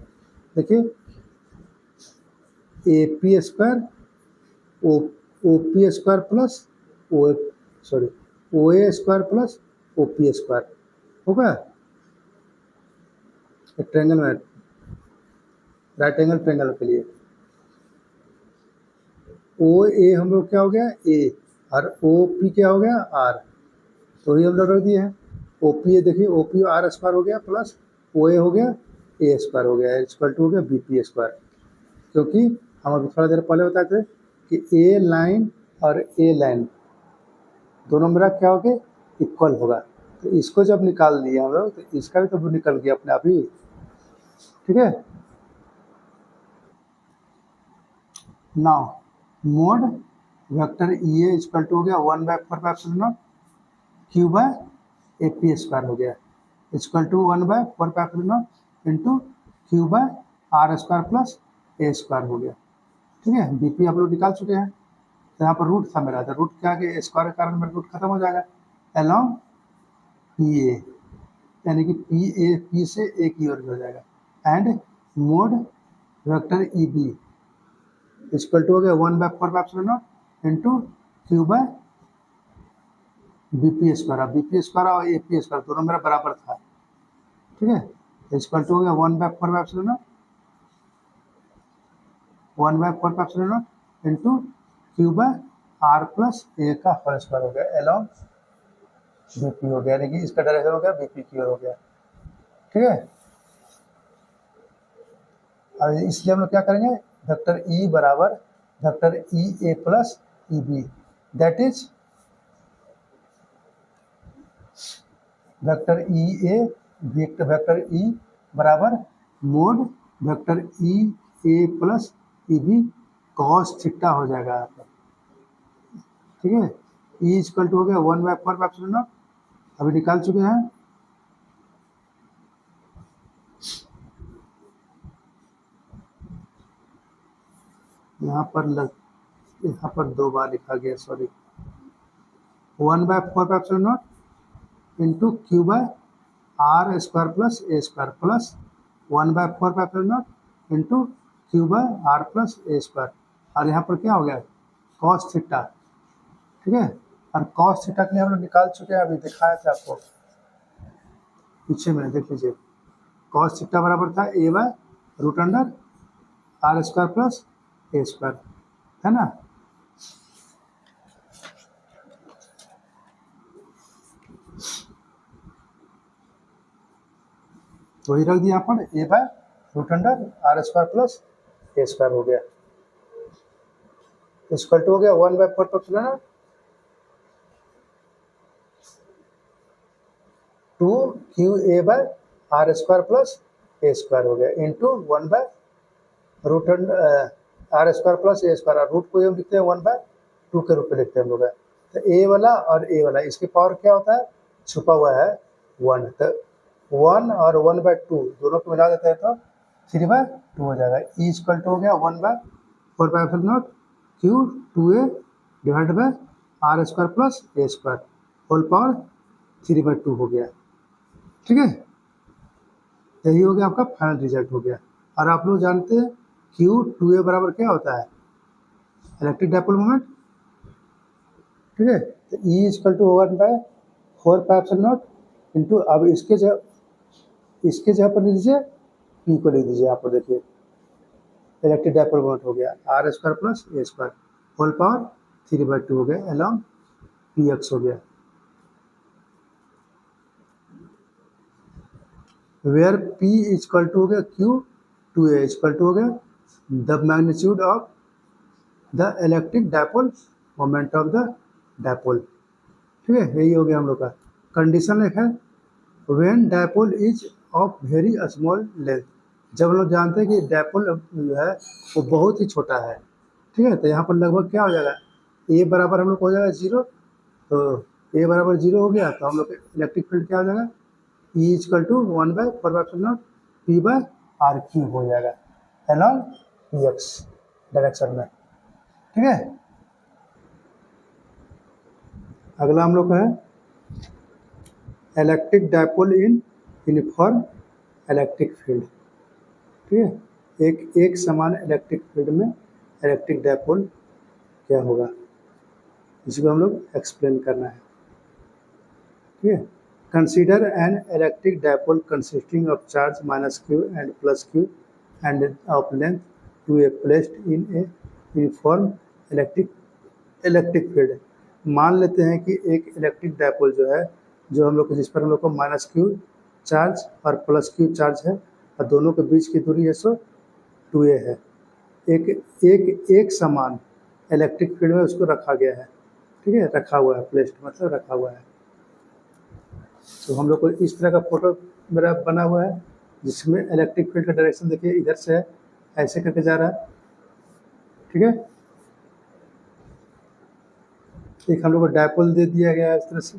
देखिए A P square O P square plus O A square plus O P square होगा ट्रेंगल में, राइट एंगल ट्रेंगल के लिए। ओ ए हम लोग क्या हो गया ए, और ओ पी क्या हो गया आर, तो ये हम लोग रख दिए हैं। ओ पी ए देखिए ओ पी आर स्क्वायर हो गया प्लस ओ ए हो गया ए स्क्वायर हो गया, इक्वल टू हो गया बी पी स्क्वायर, क्योंकि हम अभी थोड़ा देर पहले बताए थे कि ए लाइन और ए लाइन दोनों मेरा क्या हो गया इक्वल होगा, तो इसको जब निकाल दिया हम लोग तो इसका भी तो निकल गया अपने आप ही। ठीक है। Now mod vector E A equal to हो गया 1/4 Q by A P square हो गया equal to 1/4 into Q by R square plus A square हो गया। ठीक है, बी पी आप लोग निकाल चुके हैं। तो यहाँ पर रूट था मेरा, तो रूट क्या के स्क्वायर के कारण मेरा रूट खत्म हो जाएगा अलॉन्ग पी ए, यानी कि पी ए पी से ए की ओर हो जाएगा। And mod vector E B equal to हो गया 1/4 into Q by B P square. B P square और ए पी स्क्वायर दोनों मेरा बराबर था। ठीक है, इक्वल टू हो गया 1/4 into Q by R plus A का होल स्क्वायर हो गया अलॉन्ग बी पी हो गया, यानी कि इसका डायरेक्शन हो गया बी पी की ओर हो गया। ठीक है, और इसलिए हम लोग क्या करेंगे, वेक्टर ई बराबर vector E A plus E B, that is vector E A vector E बराबर mod vector E A plus E B cos theta हो जाएगा यहाँ पर। ठीक है, ई इक्वल टू हो गया 1/4 अभी निकाल चुके हैं। यहाँ पर 2 बार लिखा गया, sorry. 1/4 into Q by R square plus A square plus 1/4 into Q by R plus A square, और यहाँ पर क्या हो गया कॉस थीटा। ठीक है, और कॉस थीटा के लिए हम लोग निकाल चुके हैं, अभी दिखाया था आपको पीछे में, देख लीजिए। कॉस थीटा बराबर था A by root under R square plus A square, है ना। तो वही रख दिया यहाँ पर A by root under R square plus A square हो गया इक्वल टू हो गया 1/4 two Q A by R square plus A square हो गया इंटू 1/रूट R square plus A square. Root को हम लिखते हैं 1/2 के रूप में लिखते हैं हम लोग। तो ए वाला और ए वाला इसकी पावर क्या होता है, छुपा हुआ है 1। तो 1 और 1/2 दोनों को मिला देते हैं तो 3/2 हो जाएगा। ई इक्वल टू हो गया 1/4 Q 2a divide by R square plus A square whole power 3/2 हो गया। ठीक है, यही हो गया आपका फाइनल रिजल्ट हो गया। और आप लोग जानते हैं क्यू 2a बराबर क्या होता है, इलेक्ट्रिक डाइपोल मोमेंट। ठीक है, तो ई इक्वल टू 1/4 इंटू, अब इसके जगह पर लिख दीजिए पी को लिख दीजिए। आप देखिए इलेक्ट्रिक डाइपोल मोमेंट हो गया R square plus A square whole power 3/2 हो गया अलॉन्ग पी एक्स हो गया। वेयर P इक्वल टू हो गया क्यू 2a इक्वल टू हो गया the magnitude of the electric dipole moment of the dipole. ठीक है, यही हो गया हम लोग का। कंडीशन एक है when dipole is of very small length, जब हम लोग जानते हैं कि डाइपोल जो है वो बहुत ही छोटा है। ठीक है, तो यहाँ पर लगभग क्या हो जाएगा, ए बराबर हम लोग हो जाएगा 0। तो ए बराबर 0 हो गया तो हम लोग इलेक्ट्रिक फील्ड क्या हो जाएगा, E equal to 1/4 P by R Q हो जाएगा अलॉन्ग पी एक्स डायरेक्शन में। ठीक है, अगला हम लोग का है electric dipole in uniform electric field. ठीक है, एक समान इलेक्ट्रिक फील्ड में इलेक्ट्रिक डाइपोल क्या होगा, इसको हम लोग एक्सप्लेन करना है। ठीक है, consider an electric dipole consisting of charge -q and +q and of length 2a placed in a uniform electric field। मान लेते हैं कि एक इलेक्ट्रिक डाइपोल जो है, जो हम लोग को जिस पर हम लोग को -q चार्ज और +q चार्ज है और दोनों के बीच की दूरी है सो 2a है। एक समान इलेक्ट्रिक फील्ड में उसको रखा गया है। ठीक है, रखा हुआ है, प्लेस्ड मतलब रखा हुआ है। तो हम लोग को इस तरह का फोटो मेरा बना हुआ है। जिसमें इलेक्ट्रिक फील्ड का डायरेक्शन देखिए इधर से है, ऐसे करके जा रहा है, ठीक है। एक हम लोग को डायपोल दे दिया गया है इस तरह से,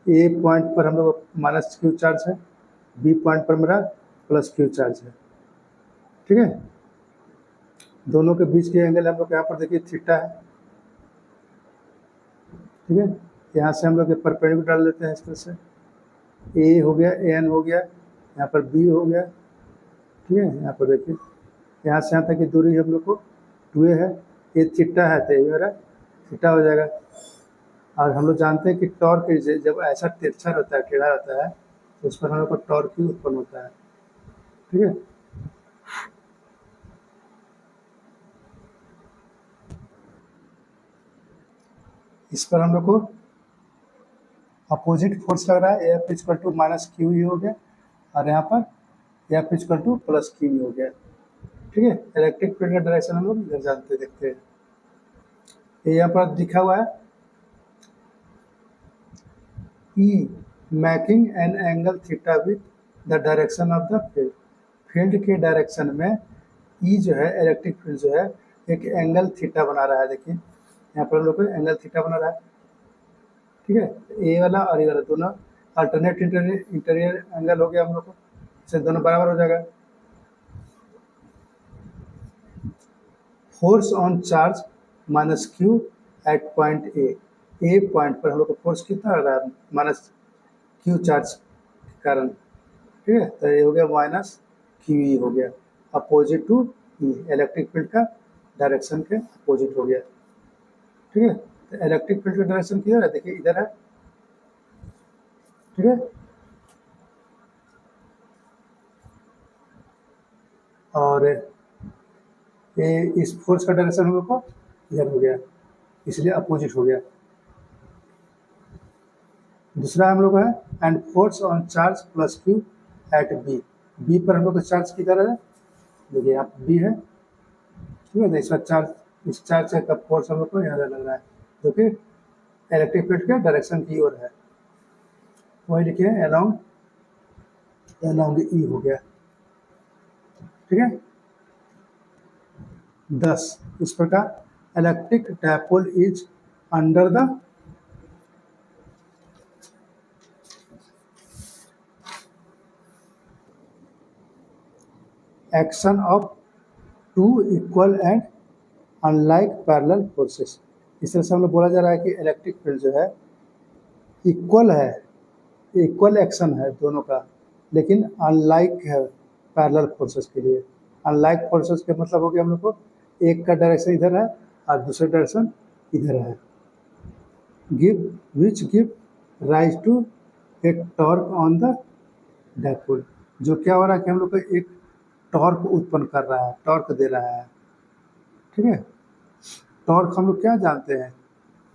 ए पॉइंट पर हम लोग माइनस क्यू चार्ज है, बी पॉइंट पर मेरा प्लस क्यू चार्ज है, ठीक है। दोनों के बीच के एंगल हम लोग यहाँ पर देखिए थीटा है, ठीक है। यहाँ से हम लोग परपेंडिकुलर डाल देते हैं इस तरह से, ए हो गया, ए एन हो गया, यहाँ पर बी हो गया, ठीक है। यहाँ पर देखिए यहाँ से यहाँ तक की दूरी हम लोग को 2a है, ये थीटा है तो ये मेरा थीटा हो जाएगा। और हम लोग जानते हैं कि टॉर्क जब ऐसा तिरछा रहता है, टेढ़ा रहता है, तो उस पर हम लोग को टॉर्क ही उत्पन्न होता है, ठीक है। इस पर हम लोग को अपोजिट फोर्स लग रहा है, F equal to minus Q E हो गया, और यहाँ पर F equal to plus Q E हो गया, ठीक है। इलेक्ट्रिक फील्ड का डायरेक्शन हम लोग इधर जानते देखते हैं, ये यहाँ पर लिखा हुआ है E making an angle theta with the direction of the field. Field के डायरेक्शन में ई जो है इलेक्ट्रिक फील्ड जो है एक एंगल थीटा बना रहा है, देखिए यहाँ पर हम लोग को एंगल थीटा बना रहा है, ठीक है। ए वाला और ये वाला दोनों अल्टरनेट इंटीरियर एंगल हो गया हम लोग को, इससे दोनों बराबर हो जाएगा। Force on charge minus Q at point A point पर हम लोग को फोर्स कितना आ रहा है माइनस क्यू चार्ज के कारण, ठीक है। तो ये हो गया माइनस क्यू ई हो गया, opposite to E, electric field का डायरेक्शन के अपोजिट हो गया, ठीक है। तो इलेक्ट्रिक फील्ड का डायरेक्शन किधर है, देखिए इधर है, ठीक है। और ये इस फोर्स का डायरेक्शन हम लोग को इधर हो गया, इसलिए अपोजिट हो गया। दूसरा हम लोग है and force on charge plus Q at B, B पर हम लोग का चार्ज किधर है, देखिए यहाँ बी है, ठीक है। इसका चार्ज, इस चार्ज का फोर्स हम लोग को यहाँ लग रहा है, जो कि इलेक्ट्रिक फील्ड के डायरेक्शन की ओर है, वही लिखिए अलोंग ई हो गया, ठीक है। 10 इस प्रकार electric dipole is under the action of two equal and unlike parallel forces. इस तरह से हम लोग बोला जा रहा है कि इलेक्ट्रिक फील्ड जो है इक्वल है, इक्वल एक्शन है दोनों का, लेकिन अनलाइक है पैरेलल फोर्सेस के लिए। अनलाइक फोर्सेस के मतलब हो गया हम लोग को एक का डायरेक्शन इधर है और दूसरा डायरेक्शन इधर है, give rise to a torque on the dipole, जो क्या हो रहा है कि हम लोग को एक टॉर्क उत्पन्न कर रहा है, टॉर्क दे रहा है, ठीक है। टॉर्क हम लोग क्या जानते हैं,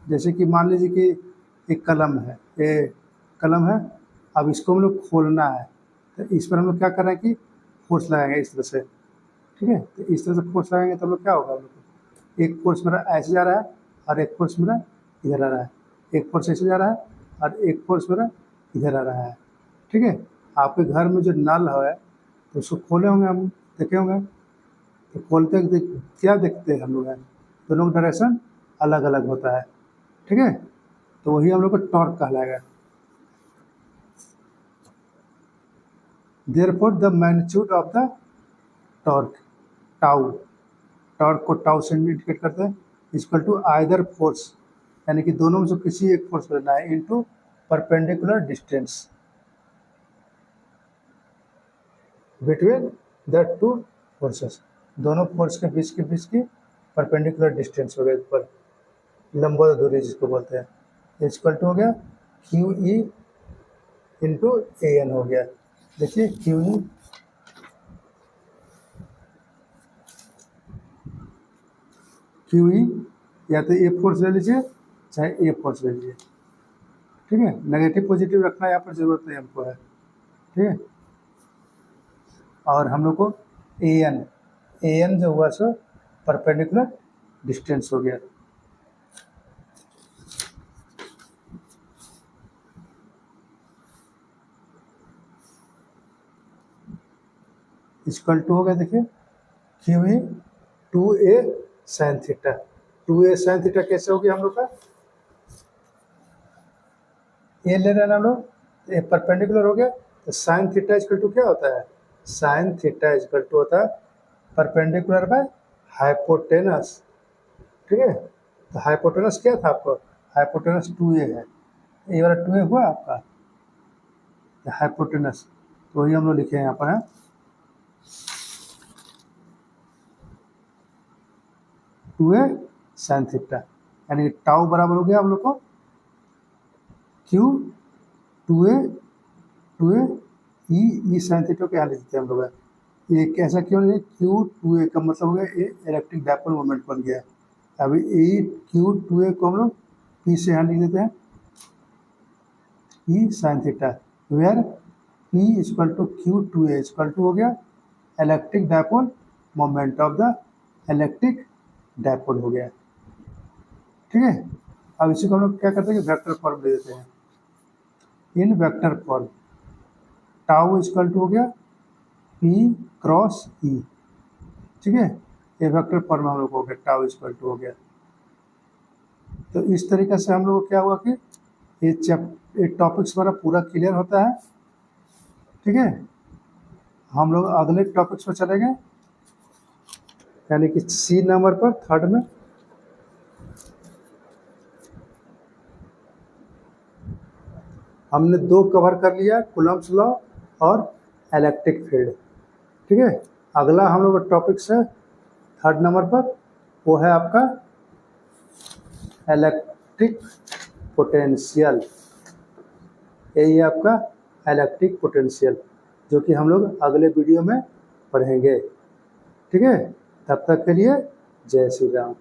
जैसे कि मान लीजिए कि एक कलम है, ये कलम है, अब इसको हम लोग खोलना है, तो इस पर हम लोग क्या कर रहे हैं कि फोर्स लगाएंगे इस तरह से, ठीक है। तो इस तरह से फोर्स लगाएंगे तो हम लोग क्या होगा, हम लोग को एक फोर्स मेरा ऐसे जा रहा है और एक फोर्स मेरा इधर आ रहा है, एक फोर्स ऐसे जा रहा है और एक फोर्स मेरा इधर आ रहा है, ठीक है। आपके घर में जो नल है तो उसको खोले होंगे, हम देखे होंगे, तो खोलते क्या देखते हैं हम लोग हैं, दोनों का डायरेक्शन अलग अलग होता है, ठीक है। तो वही हम लोग को टॉर्क कहलाएगा। Therefore the magnitude of the torque, tau, torque को टाउ से इंडिकेट करते हैं, इक्वल टू आइदर फोर्स, यानी कि दोनों में से किसी एक फोर्स को लेना है, into perpendicular distance between the two forces, दोनों फोर्स के बीच की परपेंडिकुलर डिस्टेंस हो गया, पर लंबवत दूरी जिसको बोलते हैं, इक्वल टू हो गया Q E into A N हो गया। देखिए क्यू ई या तो ए फोर्स ले लीजिए चाहे ए फोर्स ले लीजिए, ठीक है। नेगेटिव पॉजिटिव रखना यहाँ पर जरूरत नहीं हमको है, ठीक है। और हम लोग को ए एन जो हुआ सो परपेंडिकुलर डिस्टेंस हो गया। इक्वल टू हो गया, देखिए Q E 2a sine theta. 2a sine theta कैसे हो गया हम लोग का, ये ले रहे हैं हम लोग, ये परपेंडिकुलर हो गया, तो साइन थीटा इक्वल टू क्या होता है, साइन थीटा इक्वल टू होता है परपेंडिकुलर बाय हाइपोटेनस। ठीक है, तो हाइपोटेनस क्या था आपको, हाइपोटेनस 2a है, ये वाला 2a हुआ आपका हाइपोटेनस, तो वही हम लोग लिखे हैं यहाँ पर है 2a साइन थीटा, यानी टाउ बराबर हो गया हम लोग को क्यू 2a ई साइन थीटा को यहाँ लिख देते हैं हम लोग, ये कैसा क्यों नहीं, क्यू 2a का मतलब हो गया ये इलेक्ट्रिक डायपोल मोमेंट बन गया। अभी ई क्यू 2a को हम लोग पी से यहाँ लिख देते हैं E sine theta, where P equal to Q 2a equal to हो गया electric dipole moment of the electric dipole हो गया। ठीक है, अब इसी को हम लोग क्या करते हैं कि वेक्टर फॉर्म ले देते हैं, in vector form tau equal to हो गया पी क्रॉस ई। ठीक है, ये वेक्टर फॉर्म हम लोग हो गया, टाउ इक्वल टू हो गया। तो इस तरीके से हम लोग को क्या हुआ कि ये टॉपिक्स हमारा पूरा क्लियर होता है। ठीक है, हम लोग अगले टॉपिक्स पर चलेंगे, यानी कि सी नंबर पर थर्ड में हमने 2 कवर कर लिया, कूलम्ब्स लॉ और इलेक्ट्रिक फील्ड। ठीक है, अगला हम लोग टॉपिक्स है थर्ड नंबर पर, वो है आपका इलेक्ट्रिक पोटेंशियल। यही है आपका इलेक्ट्रिक पोटेंशियल, जो कि हम लोग अगले वीडियो में पढ़ेंगे। ठीक है, तब तक के लिए जय श्री राम।